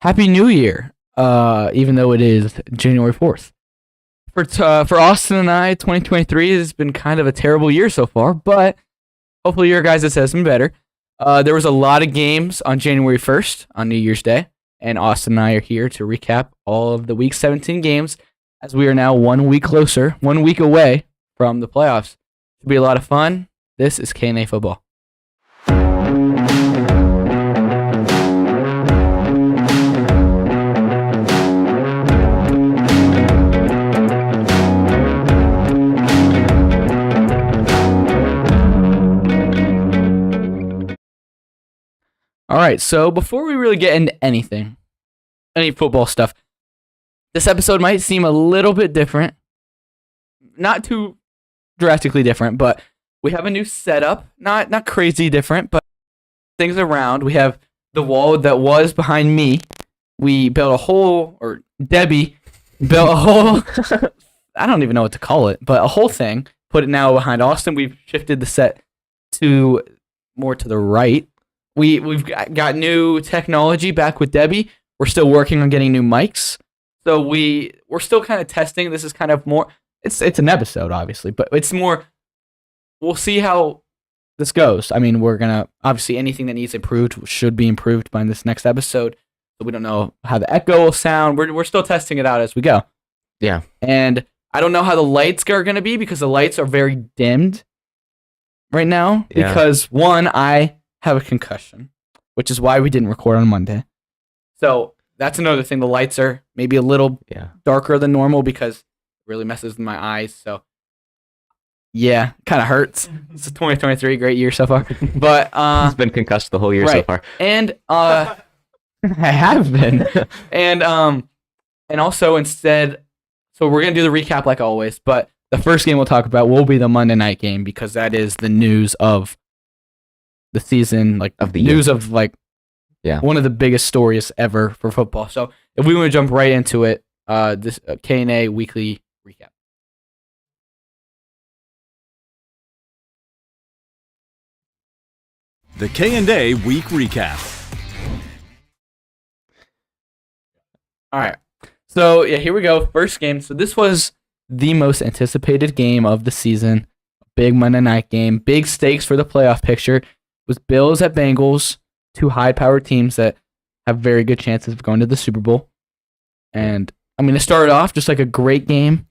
Happy New Year, even though it is January 4th. For Austin and I, 2023 has been kind of a terrible year so far, but hopefully your guys' has been better. There was a lot of games on January 1st, on New Year's Day, and Austin and I are here to recap all of the Week 17 games as we are now 1 week closer, 1 week away from the playoffs. It'll be a lot of fun. This is K&A Football. All right, so before we really get into anything, any football stuff, this episode might seem a little bit different. Not too drastically different, but we have a new setup. Not crazy different, but things around. We have the wall that was behind me. We built a whole, or Debbie built a whole, I don't even know what to call it, but a whole thing. Put it now behind Austin. We've shifted the set to more to the right. We've got new technology back with Debbie. We're still working on getting new mics. So we're still kind of testing. This is kind of more, it's an episode, obviously, but it's more, we'll see how this goes. I mean, we're going to, obviously, anything that needs improved should be improved by this next episode. So we don't know how the echo will sound. We're still testing it out as we go. Yeah. And I don't know how the lights are going to be because the lights are very dimmed right now. Yeah. Because, one, I have a concussion, which is why we didn't record on Monday. So that's another thing. The lights are maybe a little darker than normal because it really messes with my eyes. So yeah, kind of hurts. It's a 2023, great year so far. But he's been concussed the whole year so far. And I have been. And also instead, so we're gonna do the recap like always. But the first game we'll talk about will be the Monday night game because that is the news of the season, like of the news year. Of like one of the biggest stories ever for football. So if we want to jump right into it, this K&A weekly recap. The K&A week recap. All right. So yeah, here we go. First game. So this was the most anticipated game of the season. Big Monday night game. Big stakes for the playoff picture. Was Bills at Bengals, two high-powered teams that have very good chances of going to the Super Bowl. And I mean, it started off just like a great game.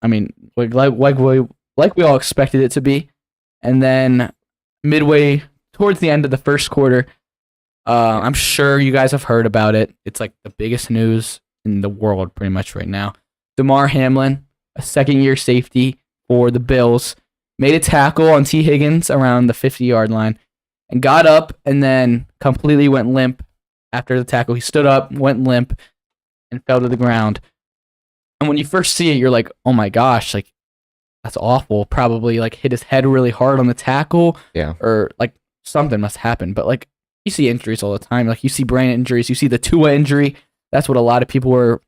I mean, like we all expected it to be. And then midway towards the end of the first quarter, I'm sure you guys have heard about it. It's like the biggest news in the world pretty much right now. Damar Hamlin, a second-year safety for the Bills, made a tackle on T. Higgins around the 50-yard line. And got up and then completely went limp after the tackle. He stood up, went limp, and fell to the ground. And when you first see it, you're like, oh my gosh, like, that's awful. Probably, like, hit his head really hard on the tackle. Yeah. Or, like, something must happen. But, like, you see injuries all the time. Like, you see brain injuries. You see the Tua injury. That's what a lot of people were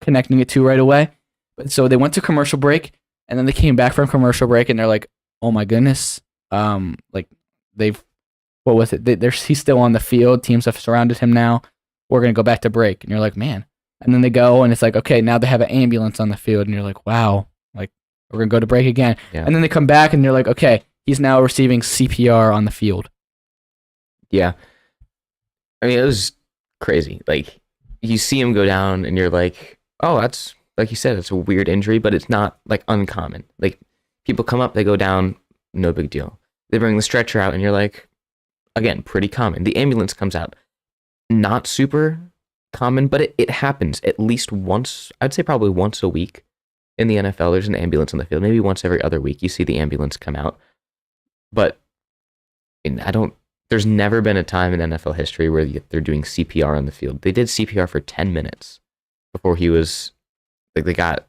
connecting it to right away. But so they went to commercial break, and then they came back from commercial break, and they're like, oh my goodness. He's still on the field. Teams have surrounded him now. We're going to go back to break. And you're like, man. And then they go, and it's like, okay, now they have an ambulance on the field. And you're like, wow, like, we're going to go to break again. Yeah. And then they come back, and they're like, okay, he's now receiving CPR on the field. Yeah. I mean, it was crazy. Like, you see him go down, and you're like, oh, that's, like you said, it's a weird injury, but it's not, like, uncommon. Like, people come up, they go down, no big deal. They bring the stretcher out, and you're like, again, pretty common. The ambulance comes out. Not super common, but it happens at least once. I'd say probably once a week in the NFL. There's an ambulance on the field. Maybe once every other week you see the ambulance come out. But there's never been a time in NFL history where they're doing CPR on the field. They did CPR for 10 minutes before they got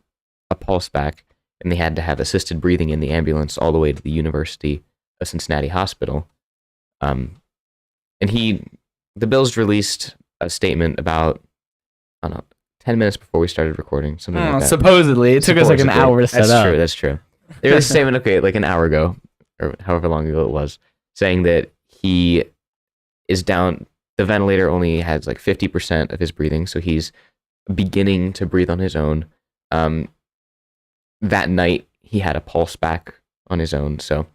a pulse back, and they had to have assisted breathing in the ambulance all the way to the University of Cincinnati Hospital. The Bills released a statement about, I don't know, 10 minutes before we started recording, something like that. Supposedly. It took us like an hour to set up. That's true. They released a statement, okay, like an hour ago, or however long ago it was, saying that he is down, The ventilator only has like 50% of his breathing, so he's beginning to breathe on his own. That night, he had a pulse back on his own. So, I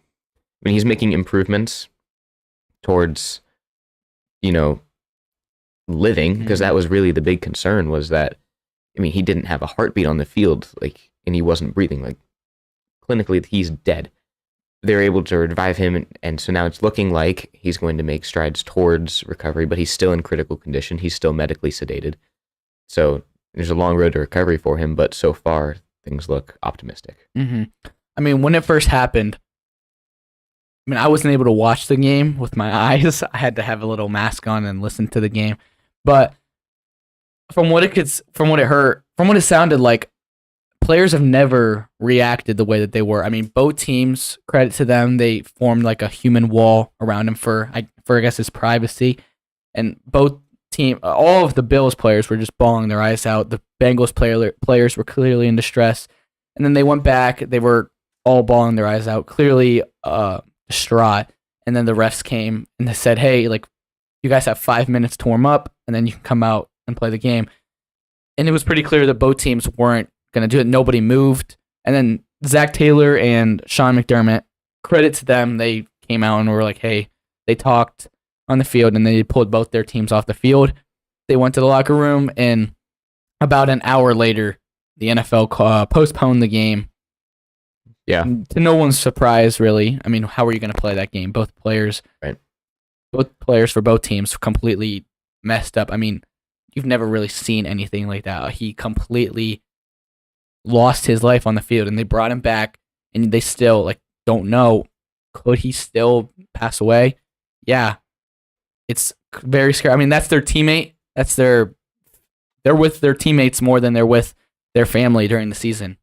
mean, he's making improvements towards, living, because that was really the big concern, was that, I mean, he didn't have a heartbeat on the field, and he wasn't breathing. Like, clinically, he's dead. They're able to revive him, and so now it's looking like he's going to make strides towards recovery, but he's still in critical condition. He's still medically sedated. So there's a long road to recovery for him, but so far, things look optimistic. Mm-hmm. I mean, when it first happened, I wasn't able to watch the game with my eyes. I had to have a little mask on and listen to the game. But from what it sounded like, players have never reacted the way that they were. I mean, both teams, credit to them, they formed like a human wall around him for I guess his privacy. And both all of the Bills players were just bawling their eyes out. The Bengals players were clearly in distress. And then they went back. They were all bawling their eyes out, clearly distraught. And then the refs came and they said, hey, like, you guys have 5 minutes to warm up, and then you can come out and play the game. And it was pretty clear that both teams weren't going to do it. Nobody moved. And then Zach Taylor and Sean McDermott, credit to them, they came out and were like, hey, they talked on the field, and they pulled both their teams off the field. They went to the locker room, and about an hour later, the NFL postponed the game. Yeah. To no one's surprise, really. I mean, how are you going to play that game? Both players for both teams completely messed up. I mean, you've never really seen anything like that. He completely lost his life on the field, and they brought him back, and they still don't know, could he still pass away? Yeah, it's very scary. I mean, that's their teammate. They're with their teammates more than they're with their family during the season,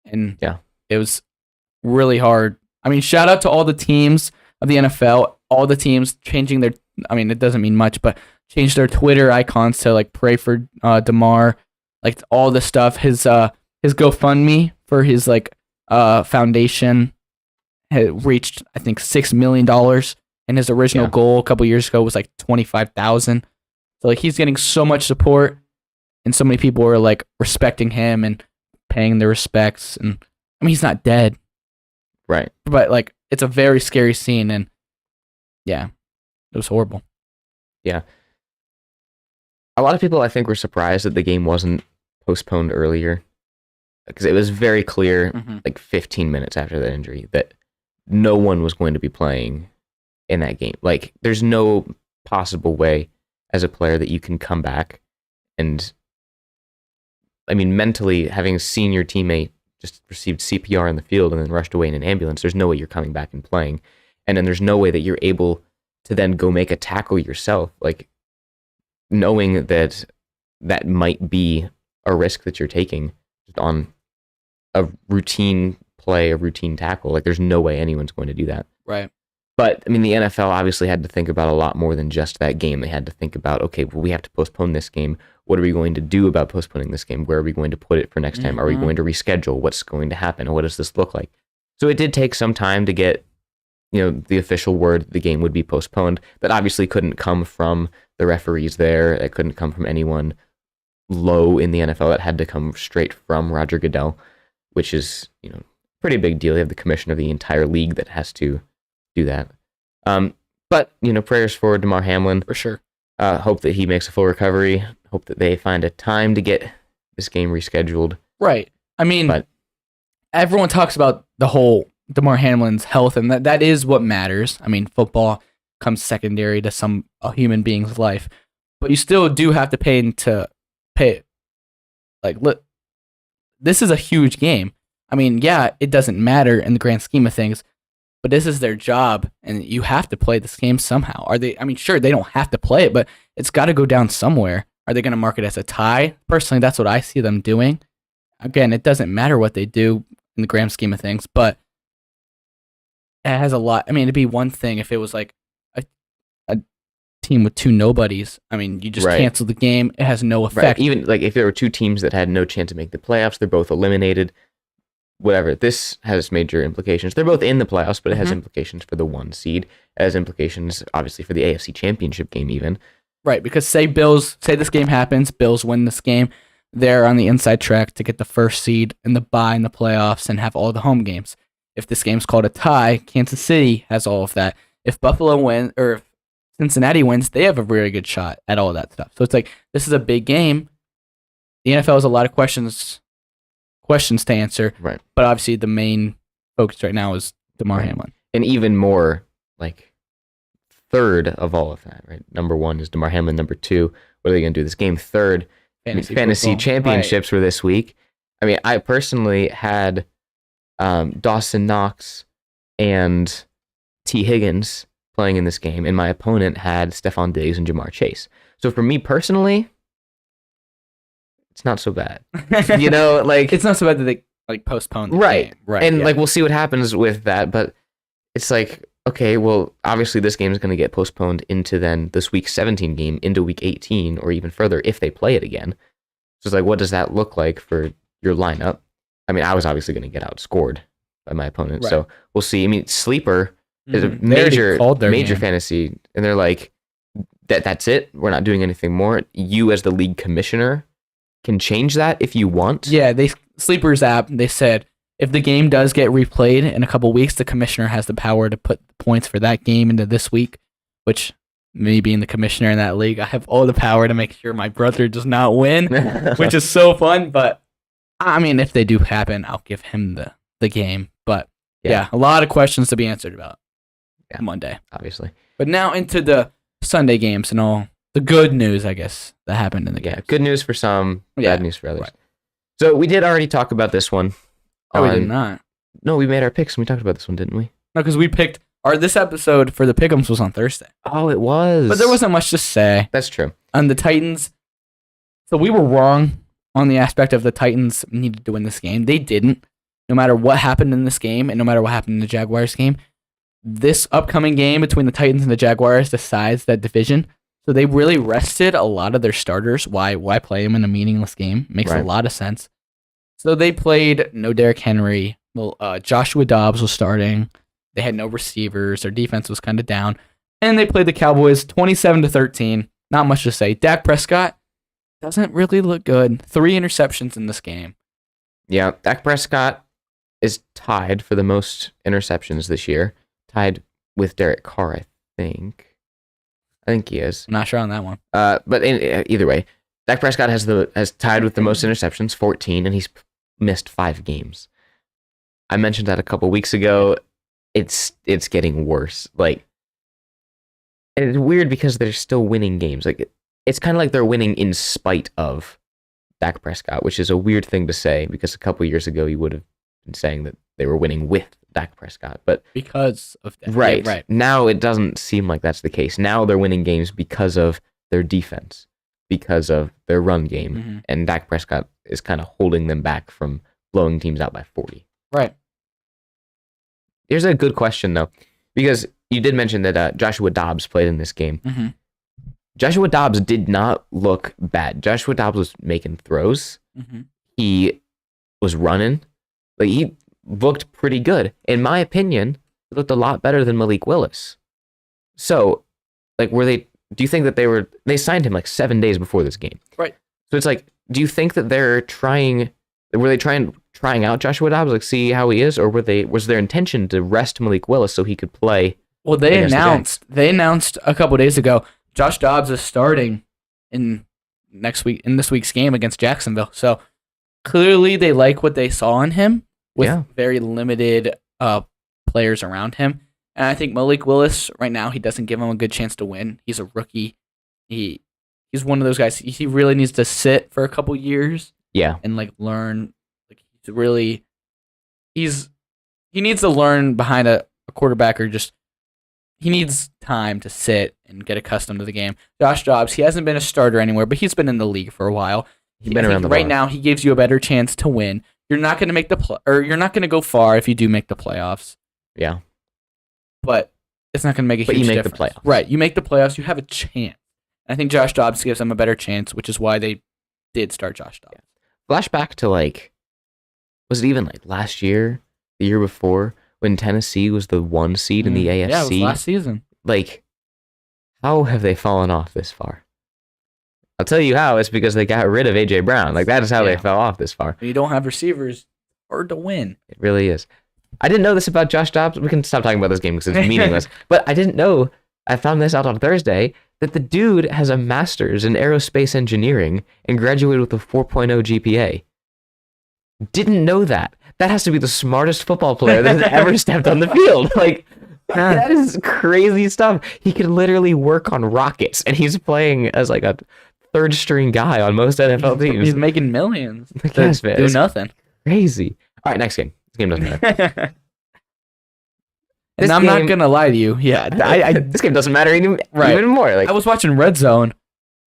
and yeah, it was really hard. I mean, shout out to all the teams of the NFL, all the teams changing their. I mean, it doesn't mean much, but changed their Twitter icons to pray for Damar, all this stuff. His GoFundMe for his foundation had reached, I think, $6 million, and his original goal a couple years ago was $25,000. So he's getting so much support, and so many people are respecting him and paying their respects. And I mean, he's not dead, right? But it's a very scary scene, and yeah, it was horrible. Yeah, a lot of people I think were surprised that the game wasn't postponed earlier, because it was very clear, 15 minutes after that injury, that no one was going to be playing in that game. There's no possible way as a player that you can come back. And I mean, mentally, having seen your teammate just received CPR in the field and then rushed away in an ambulance, there's no way you're coming back and playing. And then there's no way that you're able to then go make a tackle yourself. Knowing that might be a risk that you're taking on a routine play, a routine tackle. There's no way anyone's going to do that. Right. But, I mean, the NFL obviously had to think about a lot more than just that game. They had to think about, okay, well, we have to postpone this game. What are we going to do about postponing this game? Where are we going to put it for next time? Are we going to reschedule? What's going to happen? What does this look like? So it did take some time to get, the official word that the game would be postponed. That obviously couldn't come from the referees there. It couldn't come from anyone low in the NFL. It had to come straight from Roger Goodell, which is, pretty big deal. You have the commissioner of the entire league that has to do that. But, prayers for Damar Hamlin. For sure. Hope that he makes a full recovery. Hope that they find a time to get this game rescheduled. Right. I mean, everyone talks about the whole Damar Hamlin's health, and that is what matters. I mean, football comes secondary to a human being's life, but you still do have to pay. This is a huge game. I mean, yeah, it doesn't matter in the grand scheme of things, but this is their job, and you have to play this game somehow. Sure, they don't have to play it, but it's got to go down somewhere. Are they going to mark it as a tie? Personally, that's what I see them doing. Again, it doesn't matter what they do in the grand scheme of things, but it has a lot. I mean, it'd be one thing if it was a team with two nobodies. I mean, you just cancel the game. It has no effect. Right. Even if there were two teams that had no chance to make the playoffs, they're both eliminated. Whatever. This has major implications. They're both in the playoffs, but it has implications for the 1 seed. It has implications, obviously, for the AFC Championship game even. Right, because say this game happens, Bills win this game, they're on the inside track to get the first seed and the bye in the playoffs and have all the home games. If this game's called a tie, Kansas City has all of that. If Buffalo wins or if Cincinnati wins, they have a very good shot at all that stuff. So it's like this is a big game. The NFL has a lot of questions to answer. Right. But obviously the main focus right now is Damar Hamlin. And even more like third of all of that, right? Number 1 is Damar Hamlin. Number 2, what are they going to do this game? Third, fantasy championships were this week. I mean, I personally had Dawson Knox and T. Higgins playing in this game, and my opponent had Stephon Diggs and Jamar Chase. So for me personally, it's not so bad. You know, like it's not so bad that they like postponed the right, game. Right, and yeah. like we'll see what happens with that. But it's like, okay, well, obviously this game is going to get postponed into then this week 17 game into week 18 or even further if they play it again. So it's like, what does that look like for your lineup? I mean, I was obviously going to get outscored by my opponent, right. so we'll see. I mean, sleeper is a They called their major game. fantasy, and they're like, that's it. We're not doing anything more. You as the league commissioner can change that if you want. Yeah, Sleepers app, they said if the game does get replayed in a couple weeks, the commissioner has the power to put the points for that game into this week, which me being the commissioner in that league, I have all the power to make sure my brother does not win, which is so fun. But I mean, if they do happen, I'll give him the game. But yeah, a lot of questions to be answered about Monday. Obviously. But now into the Sunday games and all the good news, I guess, that happened in the game. Yeah, good news for some, bad news for others. Right. So we did already talk about this one. No, we did not. No, we made our picks and we talked about this one, didn't we? No, because we picked this episode for the Pick'ems was on Thursday. Oh, it was. But there wasn't much to say. That's true. On the Titans, so we were wrong on the aspect of the Titans needed to win this game. They didn't. No matter what happened in this game and no matter what happened in the Jaguars game, this upcoming game between the Titans and the Jaguars decides that division. So they really rested a lot of their starters. Why play them in a meaningless game? Makes a lot of sense. So they played no Derrick Henry. Well, Joshua Dobbs was starting. They had no receivers. Their defense was kind of down. And they played the Cowboys 27-13. Not much to say. Dak Prescott doesn't really look good. 3 interceptions in this game. Yeah, Dak Prescott is tied for the most interceptions this year. Tied with Derek Carr, I think. I think he is. I'm not sure on that one. But either way, Dak Prescott has tied with the most interceptions, 14, and he's missed 5 games. I mentioned that a couple weeks ago. It's getting worse. Like, and it's weird because they're still winning games. Like, it's kind of like they're winning in spite of Dak Prescott, which is a weird thing to say because a couple years ago you would have been saying that they were winning with Dak Prescott, but because of that. Right. Yeah, right. Now it doesn't seem like that's the case. Now they're winning games because of their defense, because of their run game, and Dak Prescott is kind of holding them back from blowing teams out by 40. Right. Here's a good question though, because you did mention that Joshua Dobbs played in this game. Mm-hmm. Joshua Dobbs did not look bad. Joshua Dobbs was making throws. Mm-hmm. He was running. Like, he looked pretty good. In my opinion, he looked a lot better than Malik Willis. So, like, do you think that they signed him like 7 days before this game? Right. So it's like, do you think that were they trying out Joshua Dobbs, like see how he is, or was their intention to rest Malik Willis so he could play? Well, they announced a couple days ago Josh Dobbs is starting in this week's game against Jacksonville. So clearly they like what they saw in him with very limited players around him. And I think Malik Willis right now, he doesn't give him a good chance to win. He's a rookie. He's one of those guys. He really needs to sit for a couple years. Yeah. And like learn. Like he needs to learn behind a quarterback, or just he needs time to sit and get accustomed to the game. Josh Dobbs, he hasn't been a starter anywhere, but he's been in the league for a while. He's been around the right block. now. He gives you a better chance to win. You're not going to make you're not going to go far if you do make the playoffs. Yeah. But it's not going to make a huge difference. But you make the playoffs. Right. You make the playoffs, you have a chance. I think Josh Dobbs gives them a better chance, which is why they did start Josh Dobbs. Flashback to was it even like last year, the year before, when Tennessee was the 1 seed in the AFC? Yeah, it was last season. Like, how have they fallen off this far? I'll tell you how. It's because they got rid of AJ Brown. Like that is how they fell off this far. When you don't have receivers, hard to win. It really is. I didn't know this about Josh Dobbs. We can stop talking about this game because it's meaningless. But I didn't know. I found this out on Thursday that the dude has a master's in aerospace engineering and graduated with a 4.0 GPA. Didn't know that. That has to be the smartest football player that has ever stepped on the field. Like, that is crazy stuff. He could literally work on rockets, and he's playing as like a third string guy on most NFL teams. He's making millions. Yes, man. Do nothing. Crazy. All right, next game. This game doesn't matter. And I'm not gonna lie to you. Yeah, this game doesn't matter even more. Like I was watching Red Zone,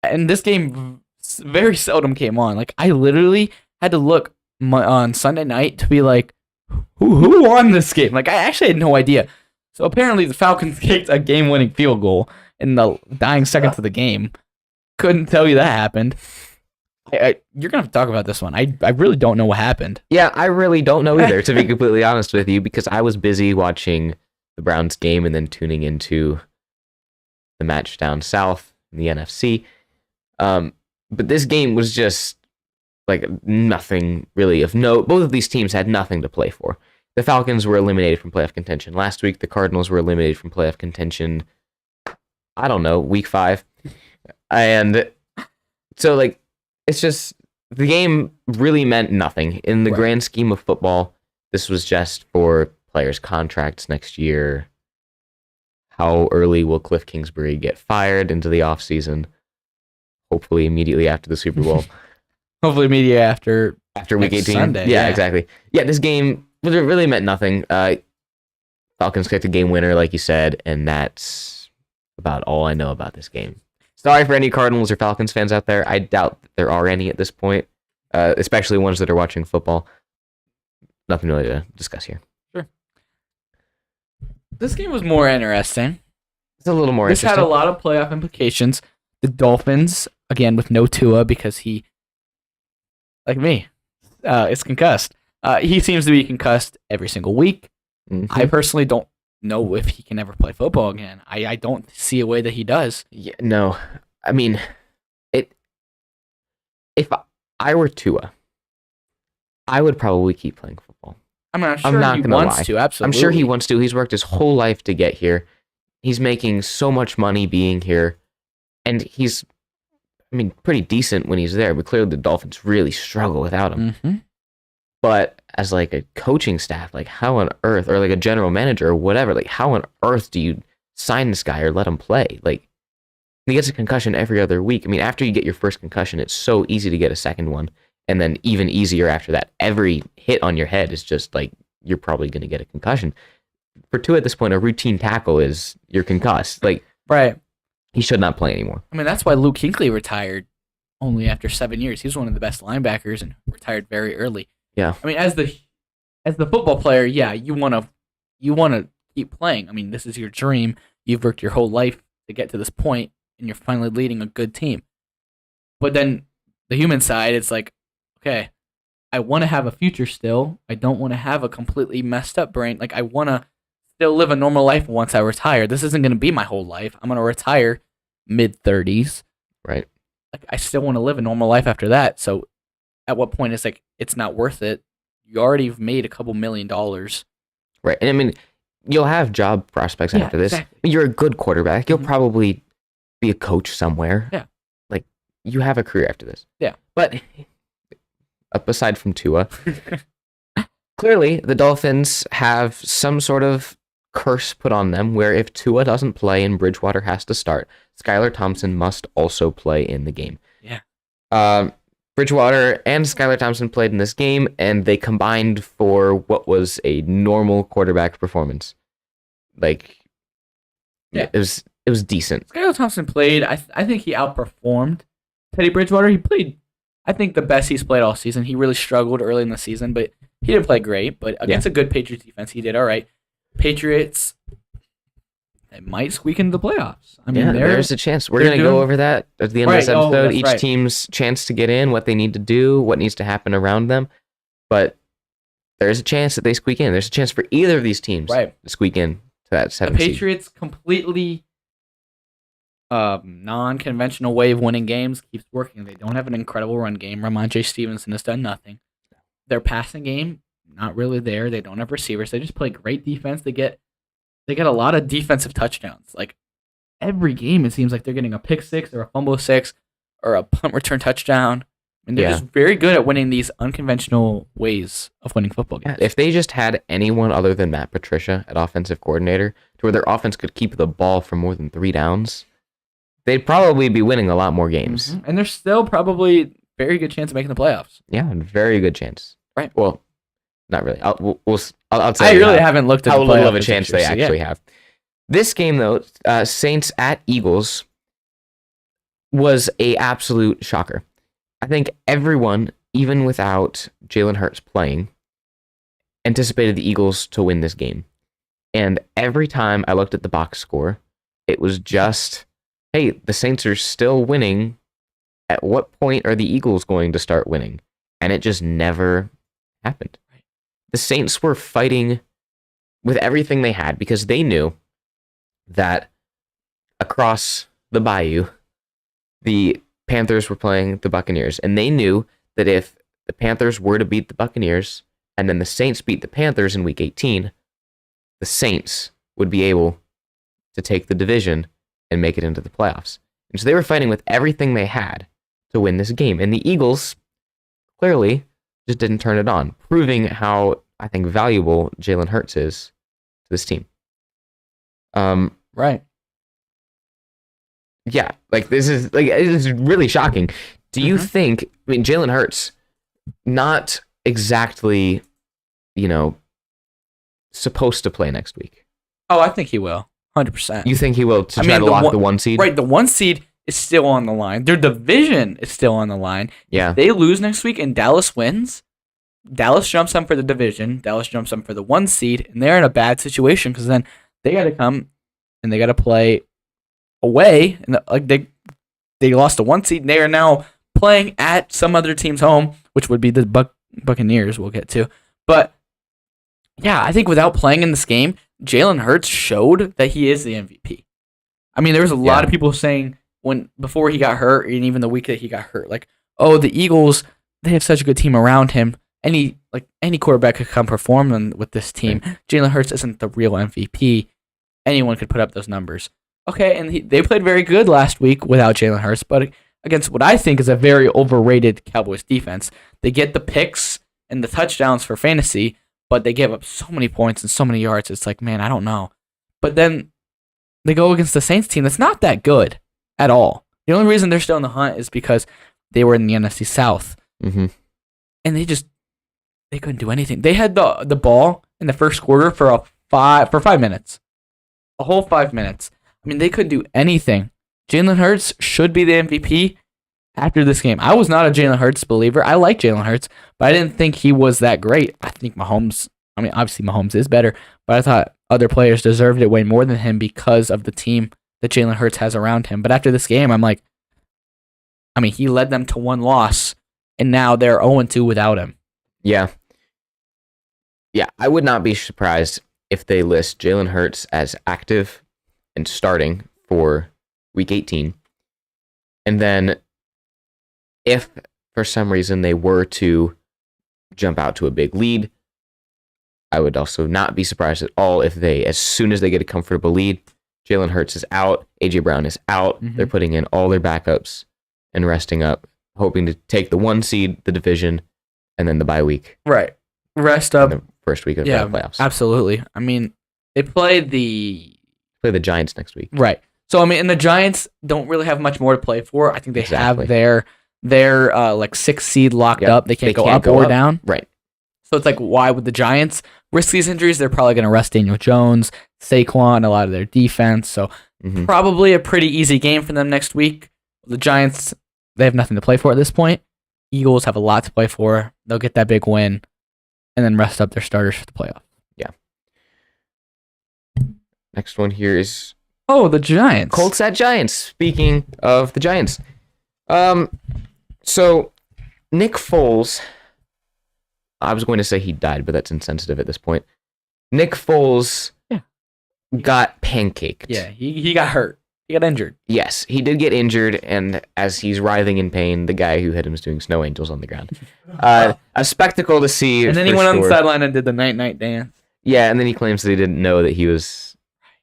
and this game very seldom came on. Like I literally had to look on Sunday night to be like, who won this game? Like I actually had no idea. So apparently the Falcons kicked a game-winning field goal in the dying seconds of the game. Couldn't tell you that happened. You're gonna have to talk about this one. I really don't know what happened. Yeah, I really don't know either, to be completely honest with you, because I was busy watching the Browns game and then tuning into the match down south in the NFC. But this game was just like nothing really of note. Both of these teams had nothing to play for. The Falcons were eliminated from playoff contention last week. The Cardinals were eliminated from playoff contention, I don't know, week 5. And so, like, it's just the game really meant nothing. In the grand scheme of football, this was just for players' contracts next year. How early will Cliff Kingsbury get fired into the offseason? Hopefully immediately after the Super Bowl. Hopefully immediately after week 18. Sunday, yeah, exactly. Yeah, this game really meant nothing. Falcons kicked a game winner, like you said, and that's about all I know about this game. Sorry for any Cardinals or Falcons fans out there. I doubt that there are any at this point, especially ones that are watching football. Nothing really to discuss here. Sure. This game was more interesting. It's a little more interesting. This had a lot of playoff implications. The Dolphins, again, with no Tua because he, like me, is concussed. He seems to be concussed every single week. Mm-hmm. I personally don't know if he can ever play football again. I don't see a way that he does. Yeah, no. I mean, if I were Tua, I would probably keep playing football. I'm not sure he wants to, absolutely. I'm sure he wants to. He's worked his whole life to get here. He's making so much money being here. And he's, pretty decent when he's there, but clearly the Dolphins really struggle without him. Mm-hmm. But as like a coaching staff, like how on earth, or like a general manager or whatever, like how on earth do you sign this guy or let him play? Like he gets a concussion every other week. After you get your first concussion, it's so easy to get a second one. And then even easier after that. Every hit on your head is just like, you're probably going to get a concussion. For Tua at this point, a routine tackle is you're concussed. Like, right. He should not play anymore. That's why Luke Kuechly retired only after 7 years. He was one of the best linebackers and retired very early. Yeah. As the football player, yeah, you want to keep playing. This is your dream. You've worked your whole life to get to this point, and you're finally leading a good team. But then the human side, it's like, okay, I want to have a future still. I don't want to have a completely messed up brain. Like, I want to still live a normal life once I retire. This isn't going to be my whole life. I'm going to retire mid-30s. Right. Like, I still want to live a normal life after that. So at what point it's like, it's not worth it. You already have made a couple $1 million. Right. And you'll have job prospects after this. Exactly. You're a good quarterback. You'll probably be a coach somewhere. Yeah. Like, you have a career after this. Yeah. But aside from Tua, clearly the Dolphins have some sort of curse put on them where if Tua doesn't play and Bridgewater has to start, Skylar Thompson must also play in the game. Yeah. Bridgewater and Skylar Thompson played in this game, and they combined for what was a normal quarterback performance. Like, yeah, it was decent. Skylar Thompson played. I think he outperformed Teddy Bridgewater. He played, I think, the best he's played all season. He really struggled early in the season, but he didn't play great. But against a good Patriots defense, he did all right. Patriots, they might squeak into the playoffs. There's a chance. We're going to go over that at the end of this episode. Each team's chance to get in, what they need to do, what needs to happen around them. But there's a chance that they squeak in. There's a chance for either of these teams to squeak in to that 7th seed. The Patriots completely non-conventional way of winning games keeps working. They don't have an incredible run game. Ramondre Stevenson has done nothing. Their passing game, not really there. They don't have receivers. They just play great defense. They get a lot of defensive touchdowns. Like every game, it seems like they're getting a pick six or a fumble six or a punt return touchdown. And they're just very good at winning these unconventional ways of winning football games. If they just had anyone other than Matt Patricia at offensive coordinator to where their offense could keep the ball for more than 3 downs, they'd probably be winning a lot more games. Mm-hmm. And there's still probably very good chance of making the playoffs. Yeah, very good chance. Right. Well, not really. I'll say I really haven't looked at how the little of playoff a chance picture, they so actually have. This game, though, Saints at Eagles, was a absolute shocker. I think everyone, even without Jalen Hurts playing, anticipated the Eagles to win this game. And every time I looked at the box score, it was just, hey, the Saints are still winning. At what point are the Eagles going to start winning? And it just never happened. The Saints were fighting with everything they had because they knew that across the bayou, the Panthers were playing the Buccaneers, and they knew that if the Panthers were to beat the Buccaneers and then the Saints beat the Panthers in Week 18, the Saints would be able to take the division and make it into the playoffs. And so they were fighting with everything they had to win this game. And the Eagles clearly just didn't turn it on, proving how, I think, valuable Jalen Hurts is to this team. Right. Yeah, it is really shocking. Do you think, I mean, Jalen Hurts, not exactly, supposed to play next week? Oh, I think he will. 100%. You think he will to try to lock the 1 seed? Right, the 1 seed is still on the line. Their division is still on the line. Yeah. If they lose next week and Dallas wins, Dallas jumps them for the division. Dallas jumps them for the 1 seed, and they're in a bad situation because then they got to come and they got to play away. And they lost the 1 seed, and they are now playing at some other team's home, which would be the Buccaneers. We'll get to, but yeah, I think without playing in this game, Jalen Hurts showed that he is the MVP. I mean, there was a lot of people saying before he got hurt, and even the week that he got hurt, like, oh, the Eagles, they have such a good team around him. Any quarterback could come perform with this team. Right. Jalen Hurts isn't the real MVP. Anyone could put up those numbers. Okay, and they played very good last week without Jalen Hurts, but against what I think is a very overrated Cowboys defense. They get the picks and the touchdowns for fantasy, but they give up so many points and so many yards. It's like, man, I don't know. But then they go against the Saints team that's not that good at all. The only reason they're still in the hunt is because they were in the NFC South. Mm-hmm. And they couldn't do anything. They had the ball in the first quarter for 5 minutes. A whole 5 minutes. I mean, they couldn't do anything. Jalen Hurts should be the MVP after this game. I was not a Jalen Hurts believer. I like Jalen Hurts, but I didn't think he was that great. I think obviously Mahomes is better, but I thought other players deserved it way more than him because of the team that Jalen Hurts has around him. But after this game, I'm like, he led them to 1 loss, and now they're 0-2 without him. Yeah. Yeah, I would not be surprised if they list Jalen Hurts as active and starting for Week 18. And then if for some reason they were to jump out to a big lead, I would also not be surprised at all if as soon as they get a comfortable lead, Jalen Hurts is out, A.J. Brown is out, They're putting in all their backups and resting up, hoping to take the 1 seed, the division, and then the bye week. Right. Rest up. The first week of the playoffs. Absolutely. They play the Giants next week. Right. So, and the Giants don't really have much more to play for. I think they have their 6th seed locked up. They can't go up or down. Right. So it's like, why would the Giants risk these injuries? They're probably going to rest Daniel Jones, Saquon, a lot of their defense. So probably a pretty easy game for them next week. The Giants, they have nothing to play for at this point. Eagles have a lot to play for. They'll get that big win and then rest up their starters for the playoff. Yeah. Next one here is... Oh, the Giants. Colts at Giants. Speaking of the Giants. So, Nick Foles... I was going to say he died, but that's insensitive at this point. Nick Foles got pancaked. Yeah, he got hurt. He got injured. Yes, he did get injured, and as he's writhing in pain, the guy who hit him is doing snow angels on the ground. A spectacle to see. And then he went on the sideline and did the night dance. Yeah, and then he claims that he didn't know that he was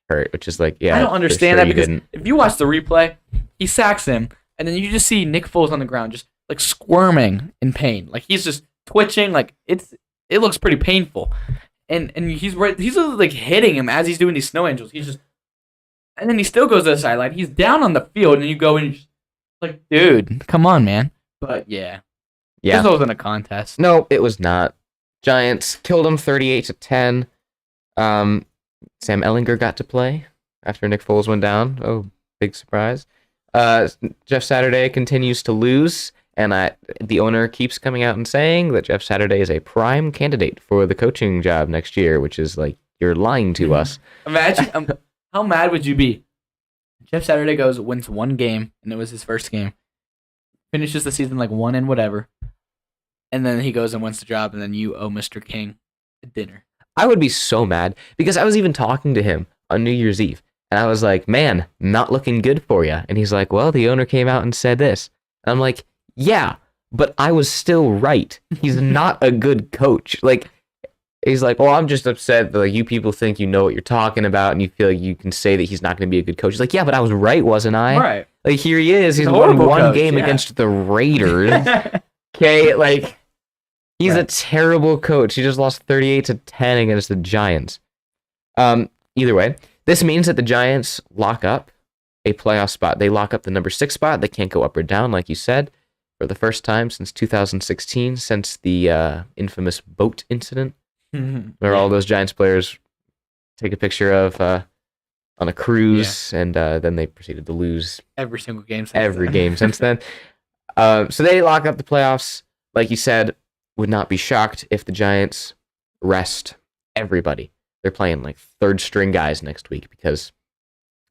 hurt, which is like, yeah. I don't understand that because if you watch the replay, he sacks him, and then you just see Nick Foles on the ground just like squirming in pain. Like he's just twitching. Like it looks pretty painful. And he's like hitting him as he's doing these snow angels. And then he still goes to the sideline. He's down on the field, and you go and you're just like, dude, come on, man. But yeah. This wasn't a contest. No, it was not. Giants killed him 38-10. Sam Ellinger got to play after Nick Foles went down. Oh, big surprise. Jeff Saturday continues to lose, and the owner keeps coming out and saying that Jeff Saturday is a prime candidate for the coaching job next year, which is like, you're lying to us. Imagine how mad would you be? Jeff Saturday wins one game, and it was his first game. Finishes the season like 1 and whatever. And then he goes and wins the job, and then you owe Mr. King a dinner. I would be so mad because I was even talking to him on New Year's Eve, and I was like, man, not looking good for you. And he's like, well, the owner came out and said this. And I'm like, yeah, but I was still right. He's not a good coach. Like, he's like, well, I'm just upset that like, you people think you know what you're talking about, and you feel like you can say that he's not going to be a good coach. He's like, yeah, but I was right, wasn't I? Right. Like, here he is. He's a won horrible one coach, game yeah. against the Raiders. Okay, like, he's a Right. terrible coach. He just lost 38-10 against the Giants. Either way, this means that the Giants lock up a playoff spot. They lock up the number 6 spot. They can't go up or down, like you said, for the first time since 2016, since the infamous boat incident, where all those Giants players take a picture of on a cruise, and then they proceeded to lose Every single game since every then. game since then. So they lock up the playoffs. Like you said, would not be shocked if the Giants rest everybody. They're playing like third string guys next week because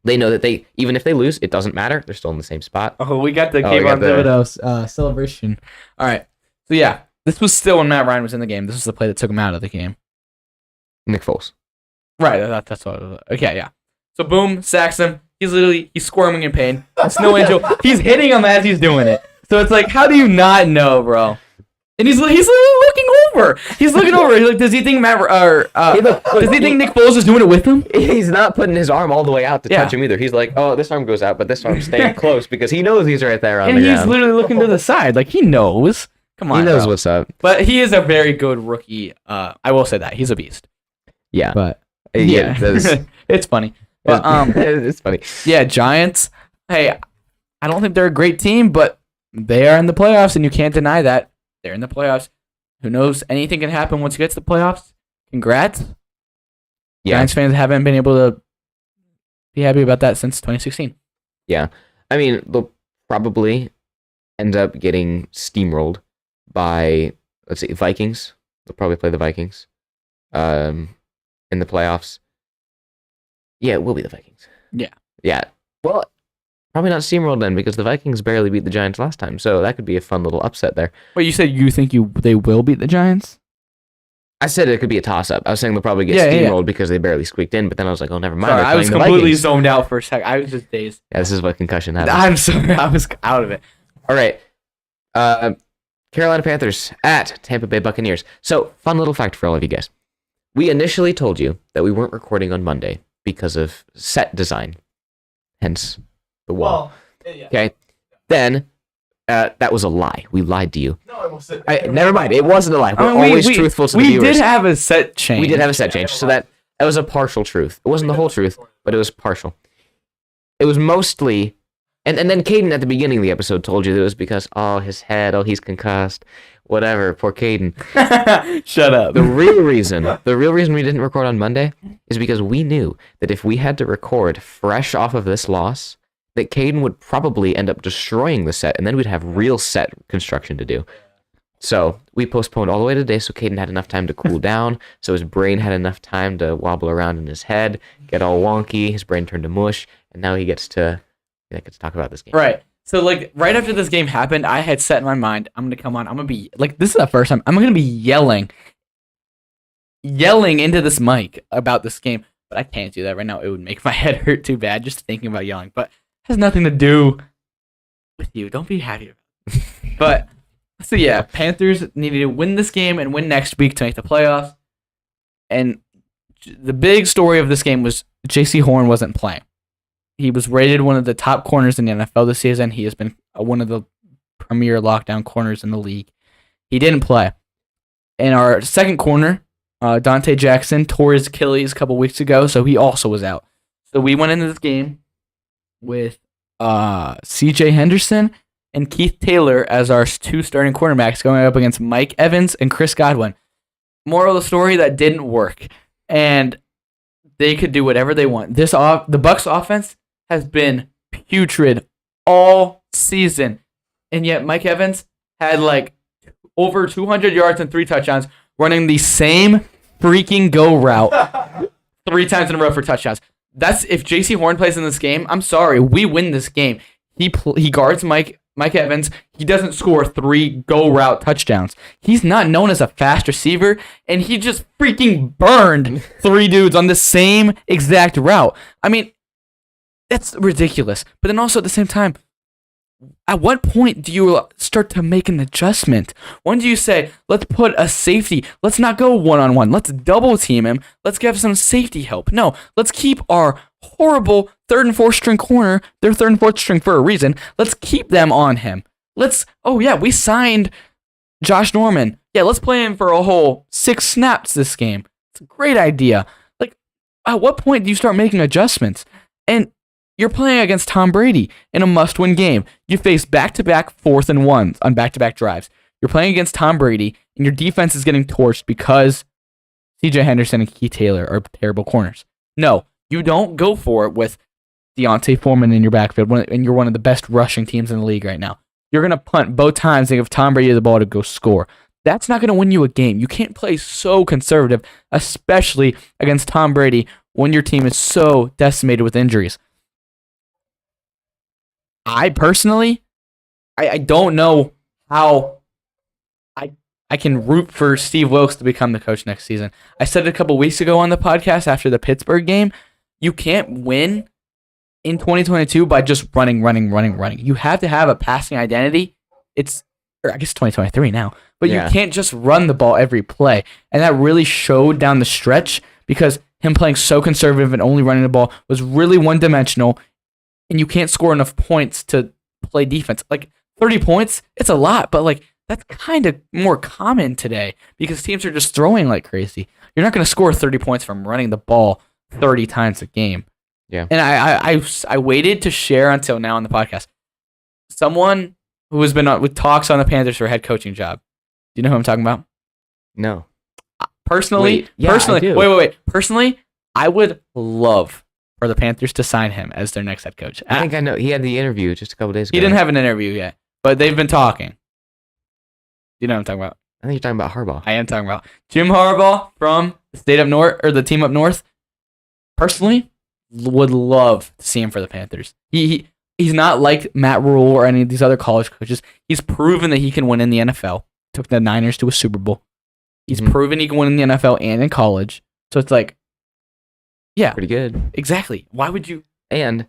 they know that even if they lose, it doesn't matter. They're still in the same spot. Oh, we got the Oh, we got Kayvon the- Thibodeau celebration. All right. So, yeah, this was still when Matt Ryan was in the game. This was the play that took him out of the game. Nick Foles. Right. That's what it was. Okay, yeah. So, boom, sacks him. He's squirming in pain. Snow Angel, he's hitting him as he's doing it. So, it's like, how do you not know, bro? And he's looking over. He's looking over. He's like, does he think does he think Nick Foles is doing it with him? He's not putting his arm all the way out to Yeah. touch him either. He's like, oh, this arm goes out, but this arm's staying close because he knows he's right there on And the he's ground. literally looking to the side. Like, he knows. Come on, He knows bro. what's up. But he is a very good rookie. I will say that. He's a beast. Yeah. But, Yeah, it's funny. But, it's funny. yeah, Giants. Hey, I don't think they're a great team, but they are in the playoffs, and you can't deny that. They're in the playoffs. Who knows? Anything can happen once you get to the playoffs. Congrats. Yeah. Giants fans haven't been able to be happy about that since 2016. Yeah. I mean, they'll probably end up getting steamrolled by, let's see, Vikings. They'll probably play the Vikings in the playoffs. Yeah, it will be the Vikings. Yeah. Yeah. Well, probably not steamrolled then because the Vikings barely beat the Giants last time. So that could be a fun little upset there. Wait, you said you think they will beat the Giants? I said it could be a toss-up. I was saying they'll probably get steamrolled because they barely squeaked in, but then I was like, oh, never mind. Sorry, they're I was playing the completely Vikings. zoned out for a sec. I was just dazed. Yeah, this is what concussion happens. I'm sorry. I was out of it. All right. Carolina Panthers at Tampa Bay Buccaneers. So, fun little fact for all of you guys. We initially told you that we weren't recording on Monday because of set design, hence the wall. Okay. Then, that was a lie. We lied to you. No, I will sit. Never mind. It wasn't a lie. We're I mean, always truthful to the we viewers. did have a set change. We did have a set change, so that was a partial truth. It wasn't the whole truth, but it was partial. It was mostly, and then Caden at the beginning of the episode told you that it was because, his head, he's concussed, whatever, poor Caden. Shut up. The real reason we didn't record on Monday is because we knew that if we had to record fresh off of this loss, that Caden would probably end up destroying the set, and then we'd have real set construction to do. So we postponed all the way to today so Caden had enough time to cool down, so his brain had enough time to wobble around in his head, get all wonky, his brain turned to mush, and now he gets to talk about this game. Right. So, like, right after this game happened, I had set in my mind, I'm going to come on. I'm going to be, like, this is the first time. I'm going to be yelling into this mic about this game. But I can't do that right now. It would make my head hurt too bad just thinking about yelling. But has nothing to do with you. Don't be happy about it. But, so yeah, Panthers needed to win this game and win next week to make the playoffs. And the big story of this game was J.C. Horn wasn't playing. He was rated one of the top corners in the NFL this season. He has been one of the premier lockdown corners in the league. He didn't play. And our second corner, Dante Jackson, tore his Achilles a couple weeks ago, so he also was out. So we went into this game with C.J. Henderson and Keith Taylor as our two starting cornerbacks going up against Mike Evans and Chris Godwin. Moral of the story, that didn't work. And they could do whatever they want. The Bucs offense has been putrid all season. And yet Mike Evans had like over 200 yards and 3 touchdowns running the same freaking go route 3 times in a row for touchdowns. That's if J.C. Horn plays in this game, I'm sorry, we win this game. He guards Mike Evans. He doesn't score 3 go route touchdowns. He's not known as a fast receiver, and he just freaking burned 3 dudes on the same exact route. I mean, that's ridiculous. But then also at the same time, at what point do you start to make an adjustment? When do you say, let's put a safety, let's not go one-on-one, let's double team him, let's give some safety help? No, let's keep our horrible 3rd and 4th string corner, they're 3rd and 4th string for a reason, let's keep them on him. We signed Josh Norman. Yeah, let's play him for a whole 6 snaps this game. It's a great idea. Like, at what point do you start making adjustments? And you're playing against Tom Brady in a must-win game. You face back-to-back 4th and 1s on back-to-back drives. You're playing against Tom Brady, and your defense is getting torched because C.J. Henderson and Keith Taylor are terrible corners. No, you don't go for it with Deontay Foreman in your backfield, and you're one of the best rushing teams in the league right now. You're going to punt both times and give Tom Brady the ball to go score. That's not going to win you a game. You can't play so conservative, especially against Tom Brady when your team is so decimated with injuries. I personally, I don't know how I can root for Steve Wilkes to become the coach next season. I said it a couple weeks ago on the podcast after the Pittsburgh game. You can't win in 2022 by just running. You have to have a passing identity. I guess 2023 now. But You can't just run the ball every play. And that really showed down the stretch because him playing so conservative and only running the ball was really one-dimensional. And you can't score enough points to play defense. Like 30 points, it's a lot, but like that's kind of more common today because teams are just throwing like crazy. You're not going to score 30 points from running the ball 30 times a game. Yeah. And I waited to share until now on the podcast. Someone who has been with talks on the Panthers for a head coaching job. Do you know who I'm talking about? No. Personally, Personally, I would love for the Panthers to sign him as their next head coach. I think I know. He had the interview just a couple days ago. He didn't have an interview yet, but they've been talking. You know what I'm talking about? I think you're talking about Harbaugh. I am talking about Jim Harbaugh from the state up north, or the team up north. Personally, would love to see him for the Panthers. He's not like Matt Rule or any of these other college coaches. He's proven that he can win in the NFL. Took the Niners to a Super Bowl. He's proven he can win in the NFL and in college. So it's like, yeah, pretty good. Exactly. Why would you? And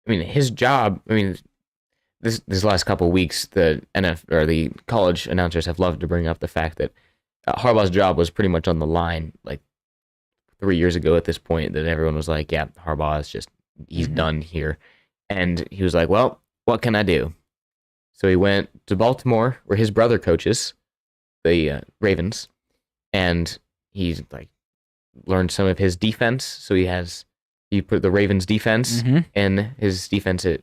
I mean, his job. I mean, this last couple of weeks, the the college announcers have loved to bring up the fact that Harbaugh's job was pretty much on the line. Like 3 years ago, at this point, that everyone was like, "Yeah, Harbaugh is just he's done here," and he was like, "Well, what can I do?" So he went to Baltimore, where his brother coaches the Ravens, and he's like learned some of his defense. So he put the Ravens defense in his defense at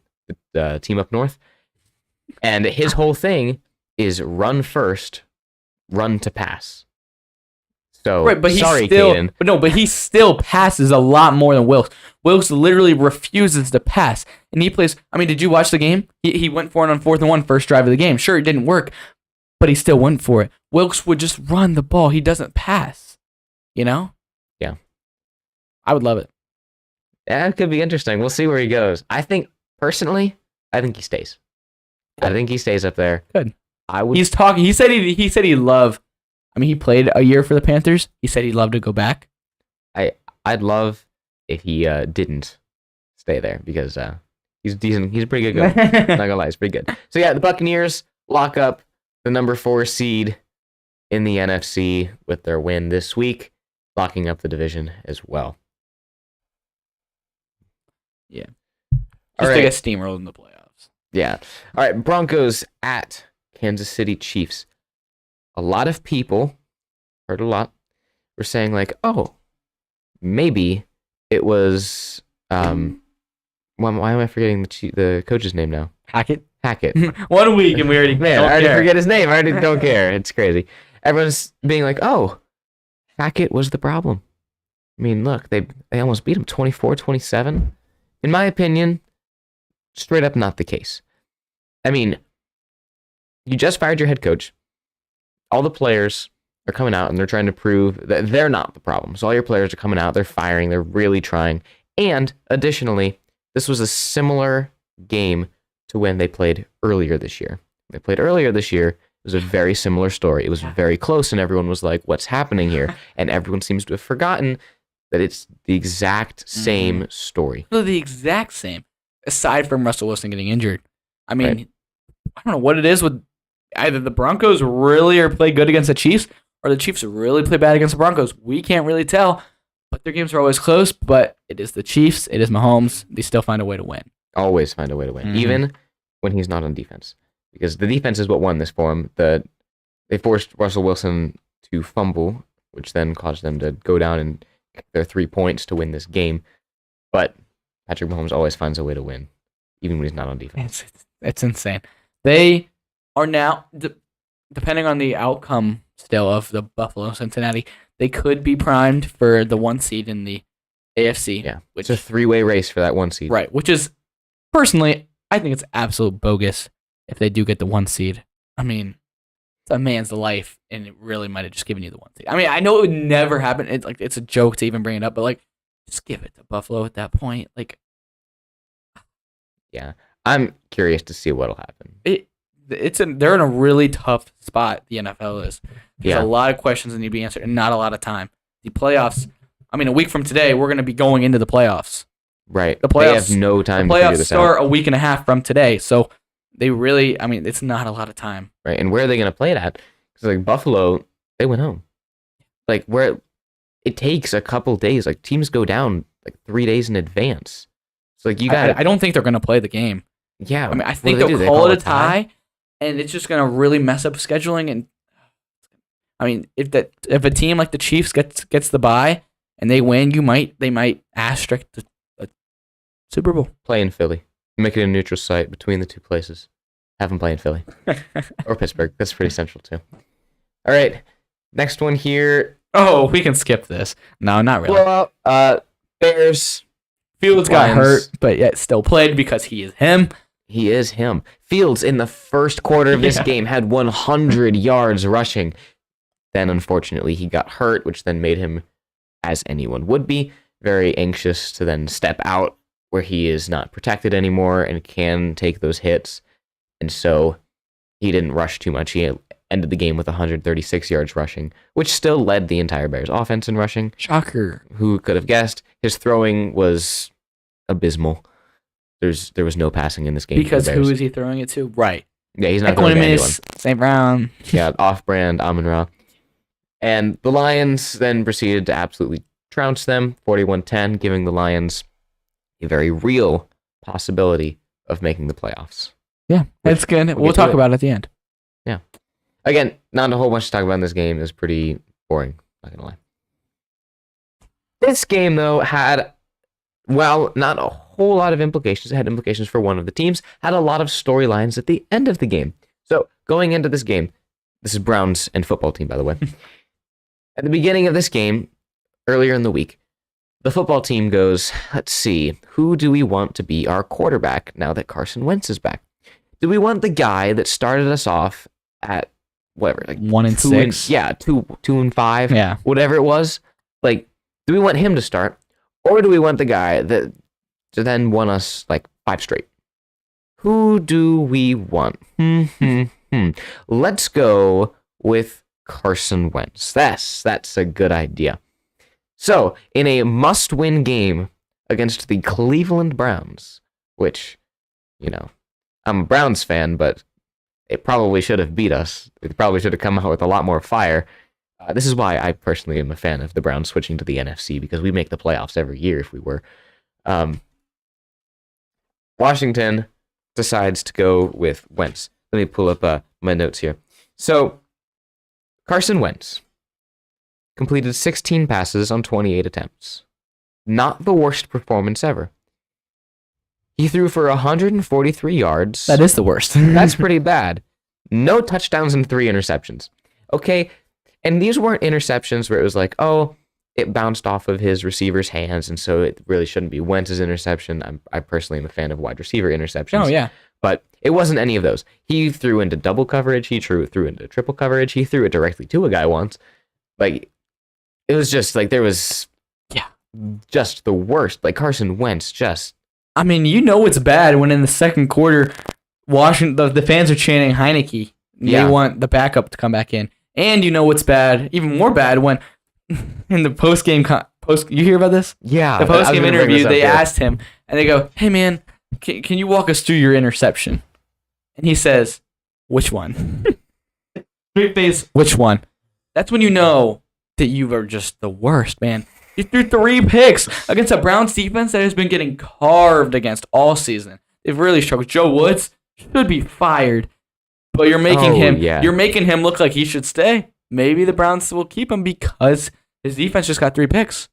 the team up north, and his whole thing is run first, run to pass. So right, but sorry, Caden. Caden. But he still passes a lot more than Wilkes. Wilkes literally refuses to pass, and he plays. I mean, did you watch the game? He went for it on 4th and 1 first drive of the game. Sure, it didn't work, but he still went for it. Wilkes would just run the ball. He doesn't pass. You know? Yeah. I would love it. That could be interesting. We'll see where he goes. I think personally, I think he stays. I think he stays up there. Good. I would. He's talking. He said he'd love. I mean, he played a year for the Panthers. He said he'd love to go back. I'd love if he didn't stay there because He's decent. He's a pretty good guy. Not gonna lie, he's pretty good. So yeah, the Buccaneers lock up the number 4 seed in the NFC with their win this week, locking up the division as well. Yeah. All Just to right. get steamrolled in the playoffs. Yeah. All right. Broncos at Kansas City Chiefs. A lot of people, heard a lot, were saying like, oh, maybe it was, why am I forgetting the coach's name now? Hackett. 1 week and we already Man, I already forget his name. I already don't care. It's crazy. Everyone's being like, oh, Hackett was the problem. I mean, look, they almost beat him 24-27. In my opinion, straight up not the case. I mean, you just fired your head coach. All the players are coming out and they're trying to prove that they're not the problem. So all your players are coming out, they're firing, they're really trying. And additionally, this was a similar game to when they played earlier this year. It was a very similar story. It was very close, and everyone was like, what's happening here? And everyone seems to have forgotten that it's the exact same story. They're the exact same, aside from Russell Wilson getting injured. I mean, Right. I don't know what it is with either the Broncos really are play good against the Chiefs, or the Chiefs really play bad against the Broncos. We can't really tell, but their games are always close. But it is the Chiefs. It is Mahomes. They still find a way to win. Always find a way to win, even when he's not on defense. Because the defense is what won this for him. They forced Russell Wilson to fumble, which then caused them to go down and kick their 3 points to win this game. But Patrick Mahomes always finds a way to win, even when he's not on defense. It's insane. They are now, depending on the outcome still of the Buffalo-Cincinnati, they could be primed for the 1 seed in the AFC. Yeah, which it's a 3-way race for that 1 seed. Right, which is, personally, I think it's absolute bogus if they do get the 1 seed. I mean, it's a man's life, and it really might have just given you the 1 seed. I mean, I know it would never happen. It's a joke to even bring it up, but just give it to Buffalo at that point. Yeah, I'm curious to see what'll happen. They're in a really tough spot. The NFL is. There's Yeah. a lot of questions that need to be answered, and not a lot of time. The playoffs. I mean, a week from today, we're going to be going into the playoffs. Right. The They playoffs. have no time The to figure playoffs this start out. a week and a half from today, so they really. I mean, it's not a lot of time. Right. And where are they going to play it at? Because like Buffalo, they went home. Like where it takes a couple days. Like teams go down like 3 days in advance. So like you got. I don't think they're going to play the game. Yeah. I mean, I what think do they they'll do? They call it a tie, and it's just going to really mess up scheduling. And I mean, if a team like the Chiefs gets the bye and they win, they might asterisk the Super Bowl. Play in Philly. Make it a neutral site between the two places. Have them play in Philly or Pittsburgh. That's pretty central too. All right. Next one here. Oh, we can skip this. No, not really. Well, Bears. Fields got Lions. hurt, but yet still played because he is him. He is him. Fields in the first quarter of this game had 100 yards rushing. Then, unfortunately, he got hurt, which then made him, as anyone would be, very anxious to then step out where he is not protected anymore and can take those hits. And so he didn't rush too much. He ended the game with 136 yards rushing, which still led the entire Bears offense in rushing. Shocker. Who could have guessed? His throwing was abysmal. There was no passing in this game. Because for the Bears. who is he throwing it to? Right. Yeah, he's not throwing to anyone. St. Brown. Yeah, off-brand Amon-Ra. And the Lions then proceeded to absolutely trounce them, 41-10, giving the Lions a very real possibility of making the playoffs. Yeah, that's good. We'll get to talk it. about it at the end. Again, not a whole bunch to talk about in this game. It was pretty boring, not gonna lie. This game, though, had, well, not a whole lot of implications. It had implications for one of the teams, had a lot of storylines at the end of the game. So, going into this game, this is Browns and football team, by the way. At the beginning of this game, earlier in the week, the football team goes, let's see, who do we want to be our quarterback now that Carson Wentz is back? Do we want the guy that started us off at whatever, like 1-6? Yeah, 2-5. Yeah. Whatever it was. Like, do we want him to start, or do we want the guy that to then won us like 5 straight? Who do we want? Let's go with Carson Wentz. That's a good idea. So, in a must-win game against the Cleveland Browns, which I'm a Browns fan, but it probably should have beat us. It probably should have come out with a lot more fire. This is why I personally am a fan of the Browns switching to the NFC, because we make the playoffs every year if we were. Washington decides to go with Wentz. Let me pull up my notes here. So, Carson Wentz completed 16 passes on 28 attempts. Not the worst performance ever. He threw for 143 yards. That is the worst. That's pretty bad. No touchdowns and 3 interceptions. Okay, and these weren't interceptions where it was like, oh, it bounced off of his receiver's hands, and so it really shouldn't be Wentz's interception. I personally am a fan of wide receiver interceptions. Oh, yeah. But it wasn't any of those. He threw into double coverage. He threw into triple coverage. He threw it directly to a guy once. Like, it was just like there was just the worst. Like, Carson Wentz just... I mean, it's bad when in the second quarter, Washington the fans are chanting Heineke. They want the backup to come back in. And what's bad, even more bad, when in the post-game, you hear about this? Yeah. The post-game interview, they asked him, and they go, hey, man, can you walk us through your interception? And he says, which one? Straight face, which one? That's when you know that you are just the worst, man. You threw 3 picks against a Browns defense that has been getting carved against all season. They've really struggled. Joe Woods should be fired, but you're making him look like he should stay. Maybe the Browns will keep him because his defense just got 3 picks.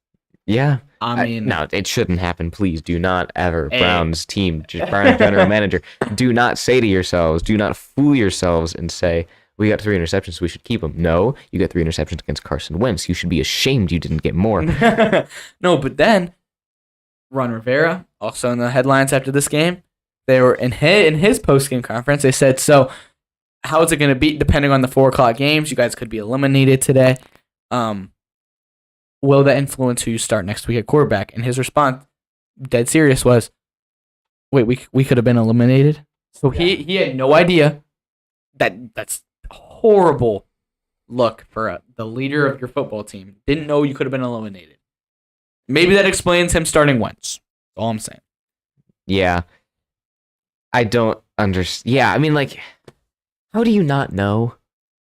Yeah. I mean, no, it shouldn't happen. Please do not ever, Browns general manager, do not say to yourselves, do not fool yourselves and say, we got 3 interceptions, so we should keep them. No, you got 3 interceptions against Carson Wentz. You should be ashamed you didn't get more. No, but then Ron Rivera, also in the headlines after this game, they were in his post-game conference. They said, so how is it going to be depending on the 4 o'clock games? You guys could be eliminated today. Will that influence who you start next week at quarterback? And his response, dead serious, was, wait, we could have been eliminated? So he had no idea. That's horrible look for the leader of your football team. Didn't know you could have been eliminated. Maybe that explains him starting Wentz. That's all I'm saying. Yeah. I don't understand. Yeah, I mean, like, how do you not know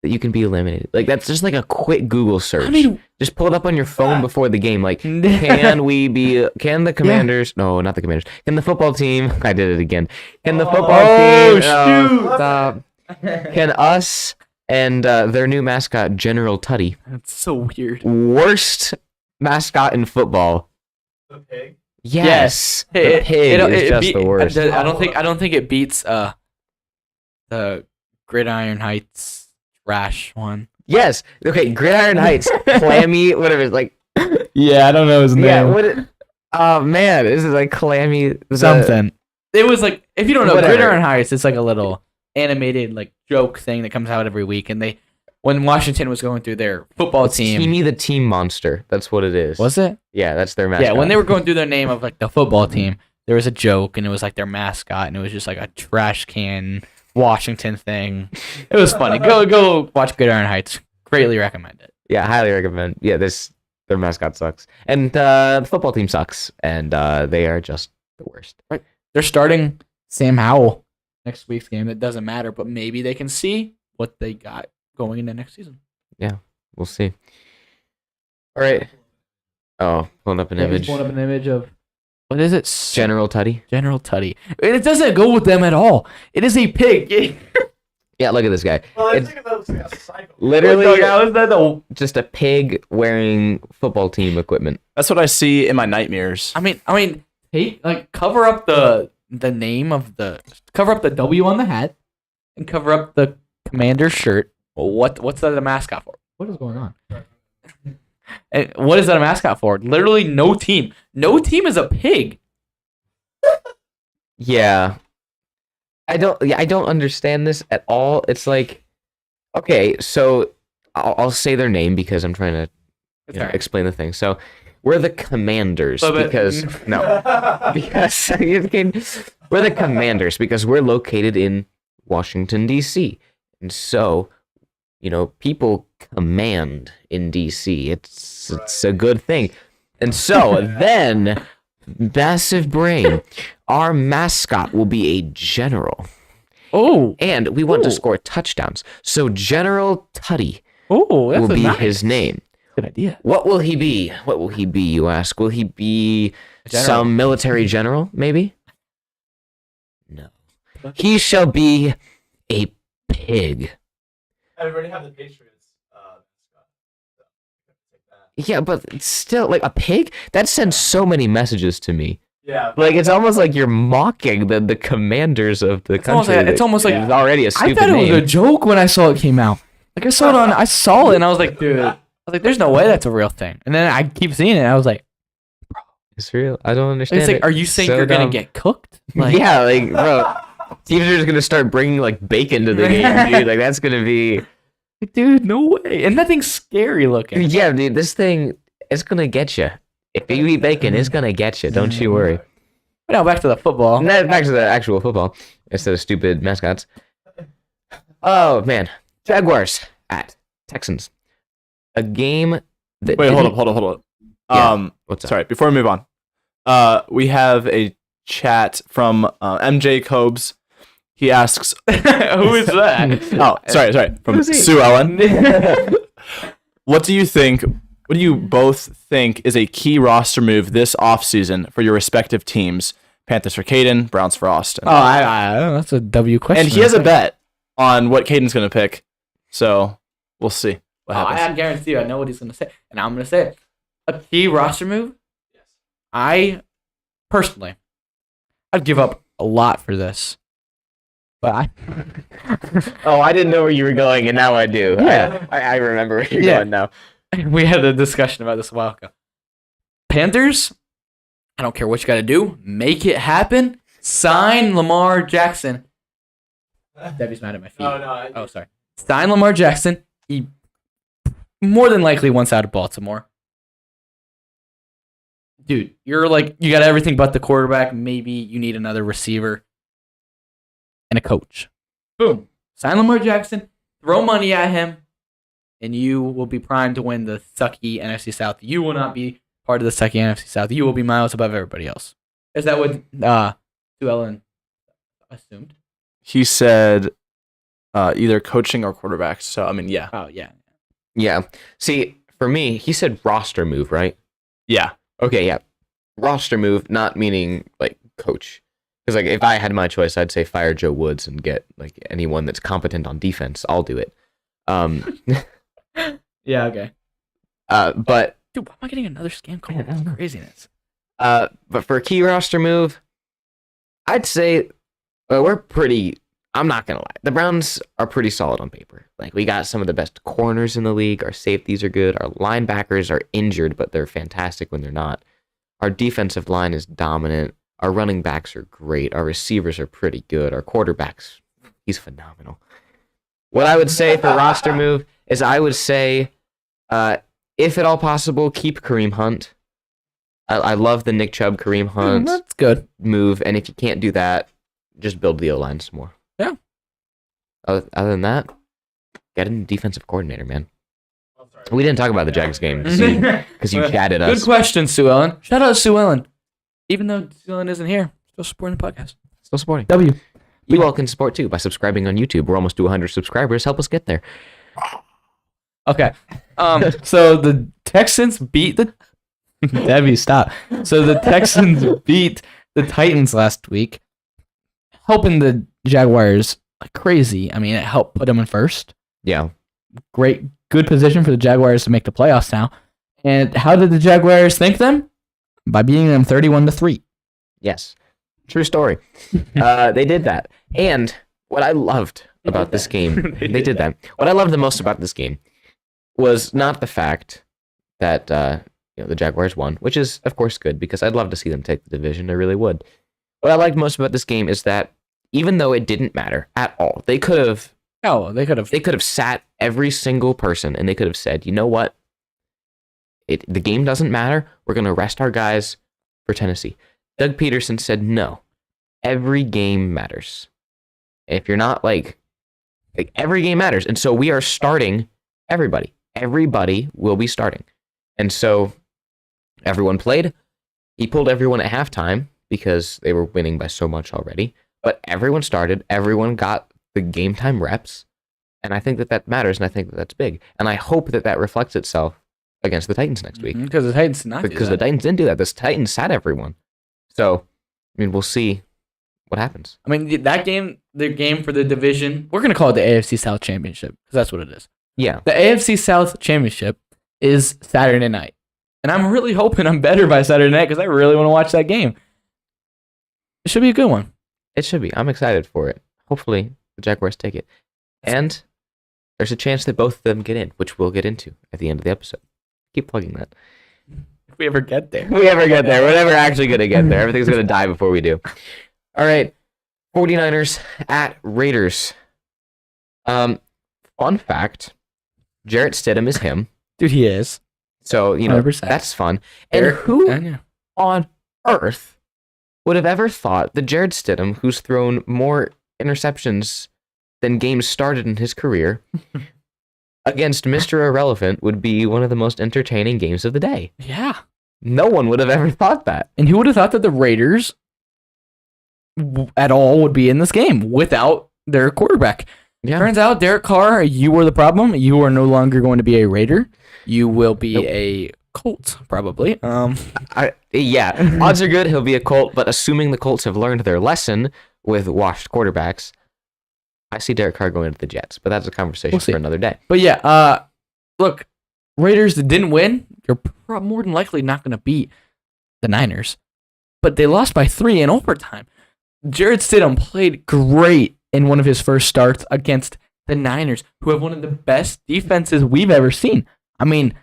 that you can be eliminated? Like, that's just like a quick Google search. I mean, just pull it up on your phone before the game. Like, can the Commanders, no, not the Commanders, can the football team, I did it again. Can the football team, stop. Can us and their new mascot, General Tutty. That's so weird. Worst mascot in football. The pig? Yes. The pig is just the worst. I don't think it beats the Gridiron Heights trash one. Yes. Okay, Gridiron Heights, clammy, whatever. It's like. Yeah, I don't know his name. Yeah, oh man, this is like clammy something. It was like, if you don't know, Whatever. Gridiron Heights, it's like a little animated like joke thing that comes out every week, and when Washington was going through their football team, Teamy the Team Monster. That's what it is. Was it? Yeah, that's their mascot. Yeah, when they were going through their name of like the football team, there was a joke, and it was like their mascot, and it was just like a trash can Washington thing. It was funny. Go watch Gridiron Heights. Greatly recommend it. Yeah, highly recommend. Yeah, their mascot sucks, and the football team sucks, and they are just the worst. Right. They're starting Sam Howell next week's game. That doesn't matter, but maybe they can see what they got going into next season. Yeah, we'll see. All right. Oh, pulling up an image. Pulling up an image of, what is it? General Tutty. General Tutty. And it doesn't go with them at all. It is a pig. Yeah, look at this guy. Well, I It's think that looks like a cycle. literally just a pig wearing football team equipment. That's what I see in my nightmares. I mean, hey, like cover up the name of cover up the W on the hat, and cover up the commander's shirt. What's that a mascot for? What is going on? And what is that a mascot for? Literally no team. No team is a pig. Yeah. I don't understand this at all. It's like, okay, so I'll say their name because I'm trying to explain the thing. So we're the Commanders because we're the Commanders because we're located in Washington D.C. and so people command in D.C. It's a good thing, and so then massive brain. Our mascot will be a general. Oh, And we want to Ooh. score touchdowns. So General Tutty oh, that's will a be nice. his name. Good idea. What will he be? What will he be, you ask? Will he be General. some military general, maybe? No. He shall be a pig. I already have the Patriots. Yeah, but still, like, a pig? That sends so many messages to me. Yeah. Like, it's almost like you're mocking the commanders of the country. It's almost like It's already a I stupid thought it was name. a joke when I saw it came out. Like I saw it and I was like, dude, I was like, there's no way that's a real thing. And then I keep seeing it and I was like, It's real. I don't understand. it's like, it. are you saying So you're gonna dumb. get cooked? Like, Yeah, like, bro, teams are just gonna start bringing like bacon to the game, dude. Like, that's gonna be. dude, no way. And that thing's scary looking. Yeah, dude, this thing is gonna get you. If you eat bacon, it's gonna get you. Don't you worry. But now back to the football. Now back to the actual football instead of stupid mascots. Oh man, Jaguars at Texans. A game that. Wait, hold didn't- up, hold up. Yeah. What's up? Sorry, before we move on, we have a chat from MJ Cobes. He asks, Who is that? oh, sorry, from Who's he? Sue Ellen. What do you think? What do you both think is a key roster move this offseason for your respective teams? Panthers for Caden, Browns for Austin. Oh, I that's a W question. And he has a bet on what Caden's going to pick. So we'll see what happens. I guarantee you, I know what he's gonna say, and I'm gonna say it. A key roster move. Yes. I personally, I'd give up a lot for this, but I. Oh, I didn't know where you were going, and now I do. Yeah. I remember where you're Yeah. going now. We had a discussion about this a while ago. Panthers, I don't care what you got to do. Make it happen. Sign Lamar Jackson. Debbie's mad at my feet. No. Oh, sorry. Sign Lamar Jackson. He more than likely wants out of Baltimore. Dude, you're like, you got everything but the quarterback. Maybe you need another receiver and a coach. Boom. Sign Lamar Jackson. Throw money at him. And you will be primed to win the sucky NFC South. You will not be part of the sucky NFC South. You will be miles above everybody else. Is that what Sue Ellen assumed? He said either coaching or quarterbacks. So, I mean, yeah. Oh, yeah. Yeah. See, for me, he said roster move, right? Yeah. Okay, yeah. Roster move, not meaning like coach. Because like if I had my choice, I'd say fire Joe Woods and get like anyone that's competent on defense. I'll do it. Yeah, okay. But Dude, why am I getting another scam call? That's craziness. but for a key roster move, I'd say we're pretty. I'm not gonna lie. The Browns are pretty solid on paper. Like we got some of the best corners in the league. Our safeties are good. Our linebackers are injured, but they're fantastic when they're not. Our defensive line is dominant. Our running backs are great. Our receivers are pretty good. Our quarterbacks, he's phenomenal. What I would say for roster move is I would say, if at all possible, keep Kareem Hunt. I love the Nick Chubb Kareem Hunt That's good. move, and if you can't do that, just build the O-line some more. Yeah. Other than that, get a defensive coordinator, man. We didn't talk about the Jags game because you chatted Good us. question, Sue Ellen. Shout out Sue Ellen. Even though Sue Ellen isn't here, still supporting the podcast. Still supporting. W. You all can support too by subscribing on YouTube. We're almost to 100 subscribers. Help us get there. Okay. So the Texans beat the Debbie, stop. So the Texans beat the Titans last week, helping the Jaguars like crazy. I mean, it helped put them in first. Yeah. Good position for the Jaguars to make the playoffs now. And how did the Jaguars thank them? By beating them 31-3. Yes. True story. They did that. And what I loved about this game, they did that. What I loved the most about this game was not the fact that the Jaguars won, which is of course good because I'd love to see them take the division. I really would. What I liked most about this game is that even though it didn't matter at all, they could have They could have sat every single person and they could have said, you know what? The game doesn't matter. We're going to rest our guys for Tennessee. Doug Peterson said, no, every game matters. If you're not like every game matters. And so we are starting everybody. Everybody will be starting. And so everyone played. He pulled everyone at halftime because they were winning by so much already. But everyone started. Everyone got the game time reps. And I think that matters, and I think that's big. And I hope that reflects itself against the Titans next week. Because the Titans did not do Because that. the Titans didn't do that. The Titans sat everyone. So, I mean, we'll see what happens. I mean, that game, the game for the division, we're going to call it the AFC South Championship because that's what it is. Yeah. The AFC South Championship is Saturday night. And I'm really hoping I'm better by Saturday night because I really want to watch that game. It should be a good one. It should be. I'm excited for it. Hopefully, the Jaguars take it. And there's a chance that both of them get in, which we'll get into at the end of the episode. Keep plugging that. If we ever get there. If we ever get there. We're never actually going to get there. Everything's going to die before we do. All right. 49ers at Raiders. Fun fact. Jarrett Stidham is him. Dude, he is. So, 100%. that's fun. And who Yeah. on earth would have ever thought that Jarrett Stidham, who's thrown more interceptions than games started in his career, against Mr. Irrelevant would be one of the most entertaining games of the day? Yeah. No one would have ever thought that. And who would have thought that the Raiders at all would be in this game without their quarterback? Yeah. Turns out, Derek Carr, you were the problem. You are no longer going to be a Raider. You will be a Colt, probably. Yeah, odds are good he'll be a Colt, but assuming the Colts have learned their lesson with washed quarterbacks, I see Derek Carr going to the Jets, but that's a conversation for another day. But yeah, look, Raiders that didn't win, you're more than likely not going to beat the Niners. But they lost by 3 in overtime. Jarrett Stidham played great in one of his first starts against the Niners, who have one of the best defenses we've ever seen. I mean,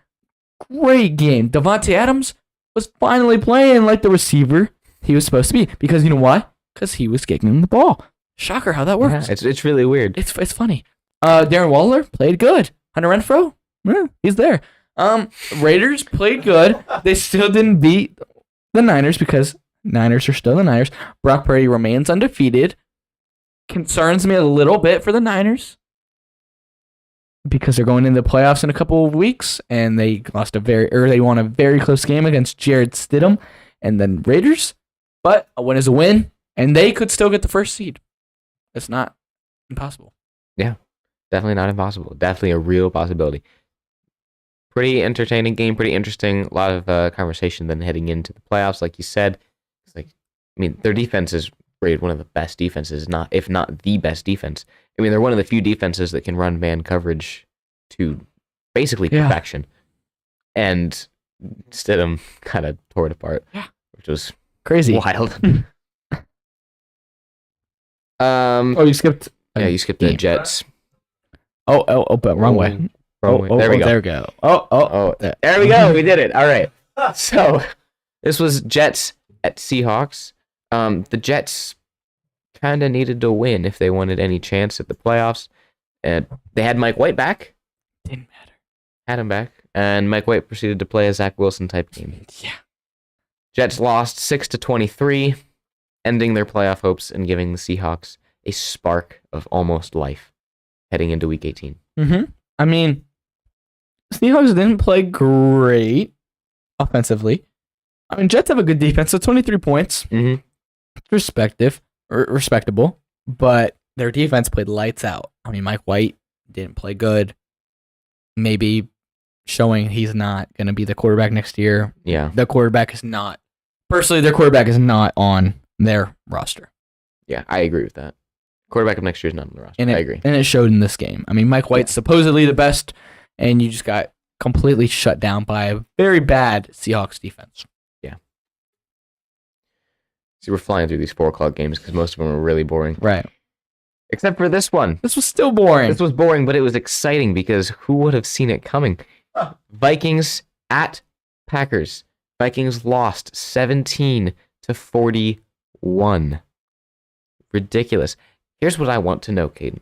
great game. Devontae Adams was finally playing like the receiver he was supposed to be. Because you know why? Because he was kicking the ball. Shocker how that works. Yeah, it's really weird. It's funny. Darren Waller played good. Hunter Renfrow, he's there. Raiders played good. They still didn't beat the Niners because Niners are still the Niners. Brock Purdy remains undefeated. Concerns me a little bit for the Niners because they're going into the playoffs in a couple of weeks, and they they won a very close game against Jarrett Stidham and then Raiders. But a win is a win, and they could still get the first seed. It's not impossible. Yeah, definitely not impossible. Definitely a real possibility. Pretty entertaining game, pretty interesting. A lot of conversation then heading into the playoffs, like you said. It's like, I mean, their defense is rated one of the best defenses, if not the best defense. I mean, they're one of the few defenses that can run man coverage to basically perfection. And Stidham kind of tore it apart, which was crazy, wild. You skipped. Yeah, you skipped the Jets. But wrong way. Wrong way. There we go. There we go. There we go. We did it. All right. So this was Jets at Seahawks. The Jets kind of needed to win if they wanted any chance at the playoffs. And they had Mike White back. Didn't matter. Had him back. And Mike White proceeded to play a Zach Wilson type game. Yeah. Jets lost 6-23, ending their playoff hopes and giving the Seahawks a spark of almost life heading into Week 18. Mm-hmm. I mean, Seahawks didn't play great offensively. I mean, Jets have a good defense, so 23 points. Mm-hmm. Respectable, but their defense played lights out. I mean, Mike White didn't play good. Maybe showing he's not going to be the quarterback next year. Yeah. The quarterback is not. Personally, their quarterback is not on their roster. Yeah, I agree with that. Quarterback of next year is not on the roster. I agree. And it showed in this game. I mean, Mike White's supposedly the best, and you just got completely shut down by a very bad Seahawks defense. Yeah. See, we're flying through these 4 o'clock games because most of them are really boring. Right. Except for this one. This was still boring. This was boring, but it was exciting because who would have seen it coming? Vikings at Packers. Vikings lost 17-41. Ridiculous. Here's what I want to know, Caden.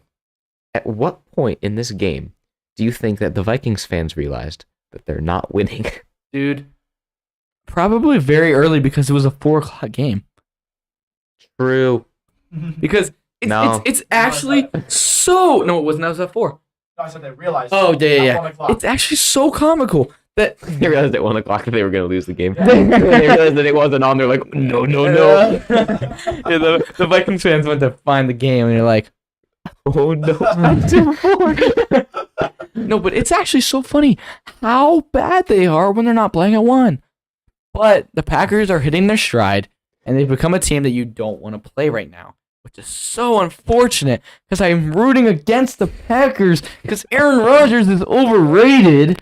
At what point in this game do you think that the Vikings fans realized that they're not winning? Dude, probably very early because it was a 4 o'clock game. True. Because it's actually so... No, it wasn't. That was at 4. No, I said they realized. Oh, yeah. At 1 o'clock. It's actually so comical They realized at 1 o'clock that they were going to lose the game. And they realized that it wasn't on. They're like, no. Yeah, the Vikings fans went to find the game, and they're like, Oh, no. I'm too poor. no, but it's actually so funny how bad they are when they're not playing at 1. But the Packers are hitting their stride, and they've become a team that you don't want to play right now, which is so unfortunate because I'm rooting against the Packers because Aaron Rodgers is overrated,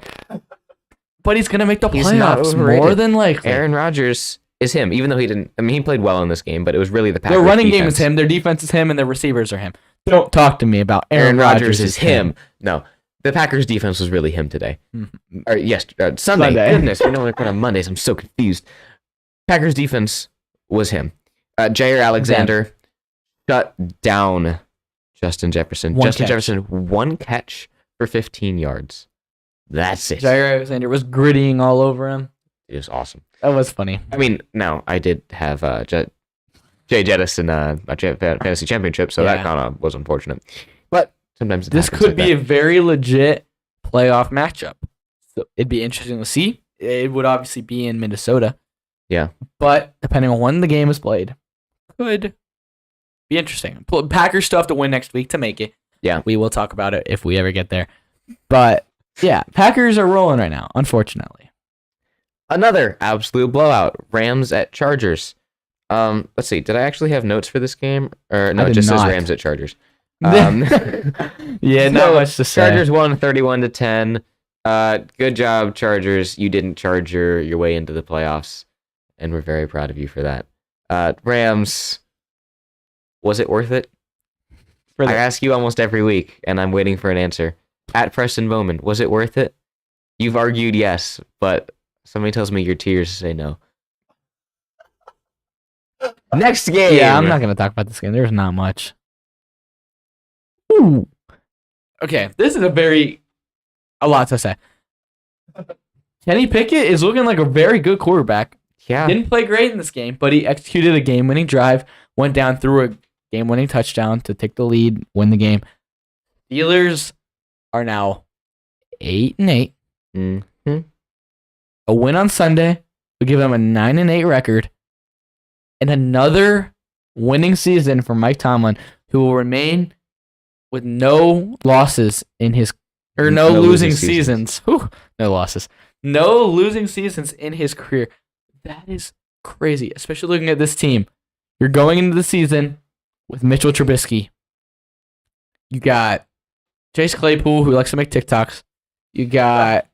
but he's going to make the He's not playoffs overrated. more than likely. Aaron Rodgers is him, even though he didn't. I mean, he played well in this game, but it was really the Packers. Their running game defense. is him, their defense is him, and their receivers are him. Don't talk to me about Aaron Rodgers is him. No, the Packers defense was really him today. Or yes, Sunday. Sunday. Goodness, we know we're on Mondays. I'm so confused. Packers defense was him. Jair Alexander shut down Justin Jefferson. Jefferson, 1 catch for 15 yards. That's it. Jair Alexander was grittying all over him. It was awesome. That was funny. I mean, now I did have Jay Jettis in a fantasy championship, so that Yeah. kind of was unfortunate. But sometimes it This happens could like be that. a very legit playoff matchup. So it'd be interesting to see. It would obviously be in Minnesota. Yeah. But depending on when the game is played, could be interesting. Packers still have to win next week to make it. Yeah. We will talk about it if we ever get there. But yeah, Packers are rolling right now, unfortunately. Another absolute blowout. Rams at Chargers. Let's see. Did I actually have notes for this game? Or no, I it did just says not. Rams at Chargers. Yeah, not So, much to say. Chargers won 31-10. Good job, Chargers. You didn't charge your way into the playoffs, and we're very proud of you for that. Rams, was it worth it? I ask you almost every week, and I'm waiting for an answer. At Preston Bowman, was it worth it? You've argued yes, but somebody tells me your tears say no. Next game. Yeah, I'm not going to talk about this game. There's not much. Ooh. Okay, this is a lot to say. Kenny Pickett is looking like a very good quarterback. Yeah. Didn't play great in this game, but he executed a game-winning drive, went down, threw a game-winning touchdown to take the lead, win the game. Steelers are now 8-8. Mm-hmm. A win on Sunday will give them a 9-8 record, and another winning season for Mike Tomlin, who will remain with no losses in his no No losing losing seasons. Whew, no losses. No losing seasons in his career. That is crazy, especially looking at this team. You're going into the season with Mitchell Trubisky. You got Chase Claypool, who likes to make TikToks. You got,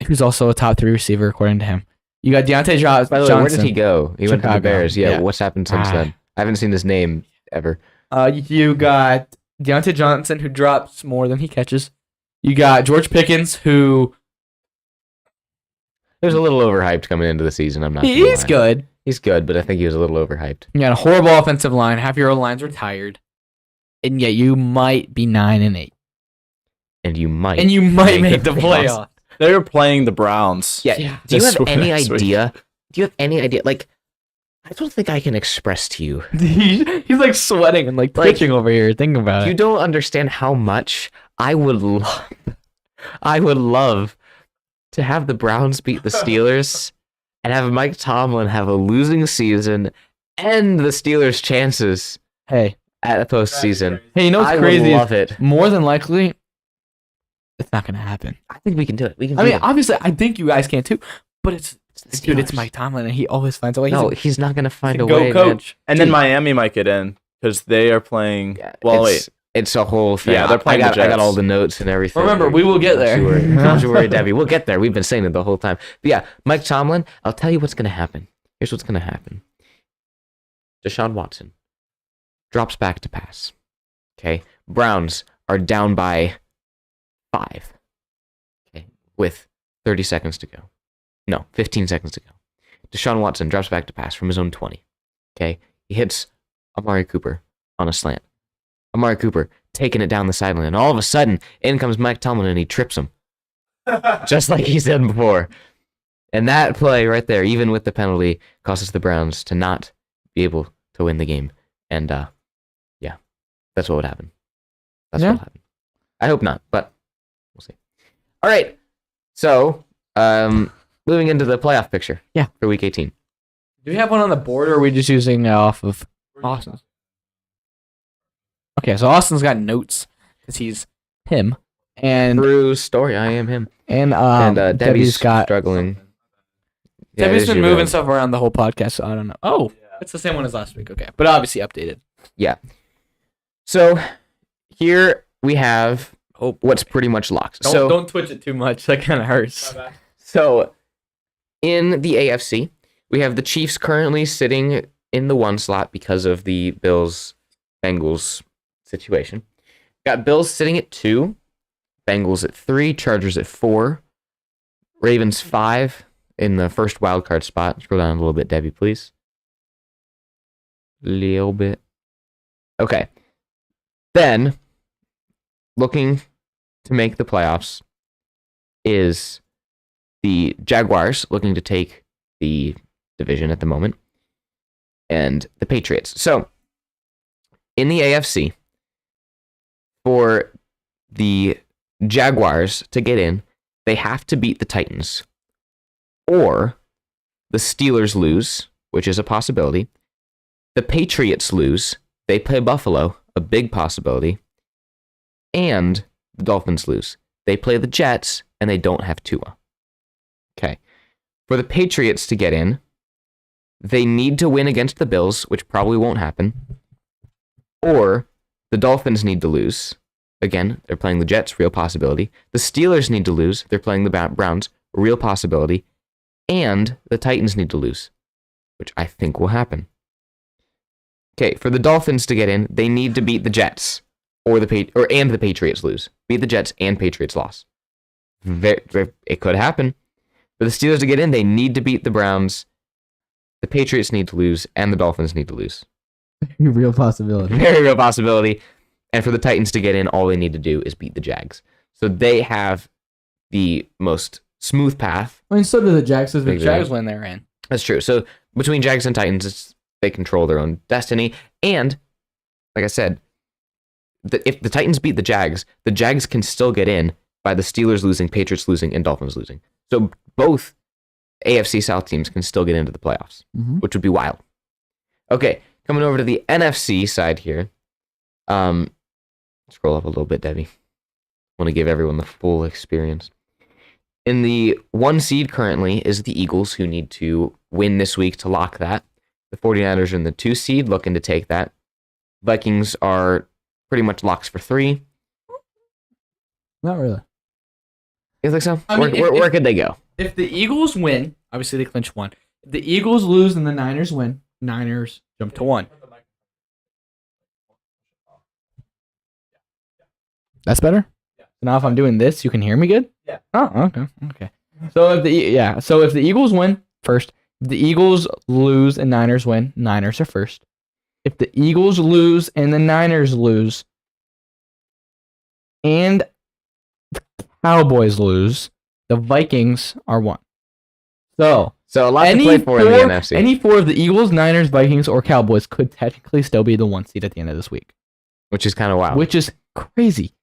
who's also a top 3 receiver, according to him. You got Deontay Johnson. By the way, where did he go? He went to the Chicago. Bears. Yeah, Yeah. what's happened since then? I haven't seen his name ever. You got Deontay Johnson, who drops more than he catches. You got George Pickens, who He was a little overhyped coming into the season. I'm not. gonna he's lie. good. He's good, but I think he was a little overhyped. You got a horrible offensive line. Half your O-line's retired. And yet you might be 9-8. And you might. And you might make the playoffs. They were playing the Browns. Yeah. Yeah. Do you This have any next week. idea? Do you have any idea? Like, I don't think I can express to you. He's like sweating and like Like, twitching over here. Think about You it. don't understand how much I would love. I would love to have the Browns beat the Steelers and have Mike Tomlin have a losing season and the Steelers' chances Hey, at the postseason. you know what's I crazy? would is love it. more than likely, it's not gonna happen. I think we can do it. We can. I do mean, it. obviously, I think you guys can too. But it's the dude, it's Steelers. Mike Tomlin, and he always finds a way. No, He's he's not gonna find a a go way, man. coach. And then Dude. Miami might get in because they are playing. Yeah, Well, it's a whole thing. Yeah, they're playing I the got Jets. all the notes and everything. Remember, we will get there. Don't you worry, Debbie. We'll get there. We've been saying it the whole time. But yeah, Mike Tomlin, I'll tell you what's going to happen. Here's what's going to happen. Deshaun Watson drops back to pass. Okay. Browns are down by 5. Okay. With 30 seconds to go. No, 15 seconds to go. Deshaun Watson drops back to pass from his own 20. Okay. He hits Amari Cooper on a slant. Amari Cooper taking it down the sideline. And all of a sudden, in comes Mike Tomlin and he trips him. Just like he said before. And that play right there, even with the penalty, causes the Browns to not be able to win the game. And yeah, that's what would happen. That's Yeah. what will happen. I hope not, but we'll see. All right. So Moving into the playoff picture. Yeah. For Week 18. Do we have one on the board, or are we just using off of Austin's? Okay, so Austin's got notes because he's him, and True story. I am him. and Debbie's got struggling. Yeah, it Debbie's is been your moving bad. stuff around the whole podcast, so I don't know. Oh, it's the same one as last week. Okay, but obviously updated. So here we have what's pretty much locked. Don't twitch it too much. That kind of hurts. So in the AFC, we have the Chiefs currently sitting in the 1 slot because of the Bills-Bengals situation. Got Bills sitting at 2, Bengals at 3, Chargers at 4, Ravens 5 in the first wild card spot. Scroll down a little bit, Debbie, please. Little bit. Okay. Then, looking to make the playoffs is the Jaguars, looking to take the division at the moment, and the Patriots. So, in the AFC, for the Jaguars to get in, they have to beat the Titans, or the Steelers lose, which is a possibility. The Patriots lose, they play Buffalo, a big possibility, and the Dolphins lose. They play the Jets, and they don't have Tua. Okay. For the Patriots to get in, they need to win against the Bills, which probably won't happen, or the Dolphins need to lose. Again, they're playing the Jets, real possibility. The Steelers need to lose. They're playing the Browns, real possibility. And the Titans need to lose, which I think will happen. Okay, for the Dolphins to get in, they need to beat the Jets, and the Patriots lose. Beat the Jets and Patriots loss. It could happen. For the Steelers to get in, they need to beat the Browns. The Patriots need to lose, and the Dolphins need to lose. Real possibility. Very real possibility. And for the Titans to get in, all they need to do is beat the Jags. So they have the most smooth path. I mean, so do the Jags. If the Exactly. Jags win, they're in. That's true. So between Jags and Titans, they control their own destiny. And, like I said, if the Titans beat the Jags can still get in by the Steelers losing, Patriots losing, and Dolphins losing. So both AFC South teams can still get into the playoffs, which would be wild. Okay, coming over to the NFC side here. Scroll up a little bit, Debbie. I want to give everyone the full experience. In the 1 seed currently is the Eagles, who need to win this week to lock that. The 49ers are in the 2 seed, looking to take that. Vikings are pretty much locks for 3. Not really. You think so? I mean, Where could they go? If the Eagles win, obviously they clinch 1. If the Eagles lose and the Niners win, Niners jump to 1. That's better? Yeah. Now if I'm doing this, you can hear me good? Yeah. Oh, okay. So if the Eagles win first, if the Eagles lose and Niners win, Niners are first. If the Eagles lose and the Niners lose and the Cowboys lose, the Vikings are 1. So So a lot to play for in the NFC. any 4 of the Eagles, Niners, Vikings, or Cowboys could technically still be the 1 seed at the end of this week, which is kind of wild. which is crazy.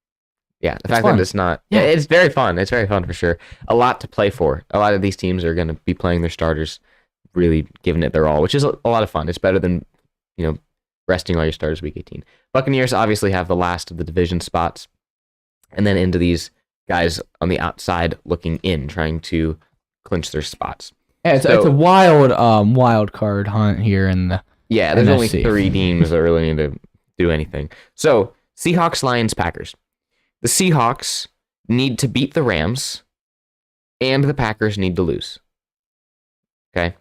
Yeah, the It's fact fun. that it's not. Yeah. Yeah, it's very fun. It's very fun for sure. A lot to play for. A lot of these teams are going to be playing their starters, really giving it their all, which is a lot of fun. It's better than, resting all your starters week 18. Buccaneers obviously have the last of the division spots, and then into these guys on the outside looking in, trying to clinch their spots. Yeah, it's a wild card hunt here in the. Yeah, there's only NFC. 3 teams that really need to do anything. So, Seahawks, Lions, Packers. The Seahawks need to beat the Rams, and the Packers need to lose. Okay?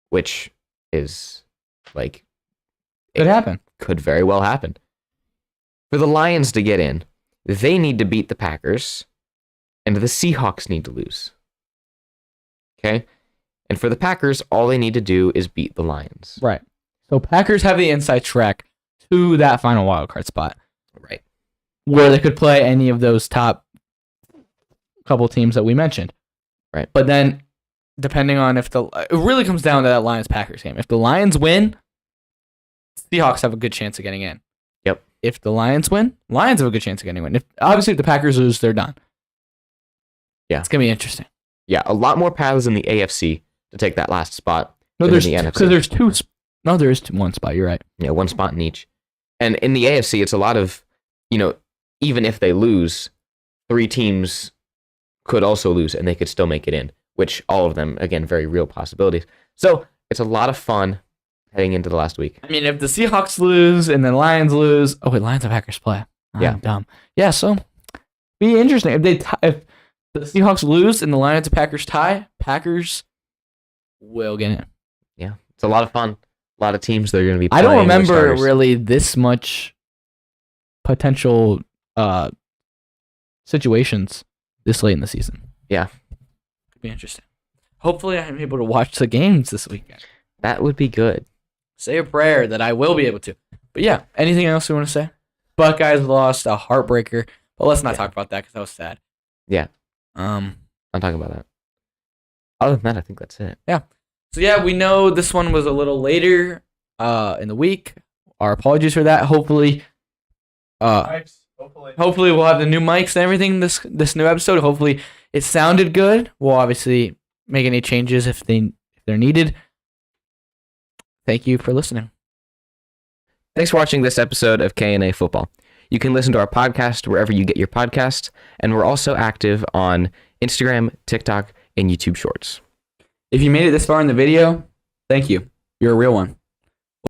Which is, Could happen. could very well happen. For the Lions to get in, they need to beat the Packers, and the Seahawks need to lose. Okay? And for the Packers, all they need to do is beat the Lions. Right. So Packers have the inside track to that final wild card spot, Right. where they could play any of those top couple teams that we mentioned. Right. But then, depending on it really comes down to that Lions-Packers game. If the Lions win, Seahawks have a good chance of getting in. Yep. If the Lions win, Lions have a good chance of getting in. If the Packers lose, they're done. Yeah. It's going to be interesting. Yeah, a lot more paths in the AFC to take that last spot. No, than there's in the because NFC. there's two. No, there is one spot. You're right. Yeah, one spot in each. And in the AFC, it's a lot of, even if they lose, 3 teams could also lose and they could still make it in, which all of them, again, very real possibilities. So it's a lot of fun heading into the last week. I mean, if the Seahawks lose and the Lions lose, Lions and Packers play. Yeah. I'm dumb. Yeah, so be interesting if if the Seahawks lose and the Lions and Packers tie. Packers will get in. Yeah, it's a lot of fun. A lot of teams that are going to be I playing don't their remember starters. really this much potential situations this late in the season. Yeah. Could be interesting. Hopefully, I'm able to watch the games this weekend. That would be good. Say a prayer that I will be able to. But yeah, anything else you want to say? Buckeyes lost a heartbreaker, but let's not talk about that because that was sad. Yeah. Um. I'm talking about that. Other than that, I think that's it. So yeah, we know this one was a little later in the week. Our apologies for that. Hopefully, Mike's, hopefully. hopefully we'll have the new mics and everything this new episode. Hopefully it sounded good. We'll obviously make any changes if they're needed. Thank you for listening. Thanks for watching this episode of K&A Football. You can listen to our podcast wherever you get your podcasts, and we're also active on Instagram, TikTok, and YouTube Shorts. If you made it this far in the video, thank you. You're a real one.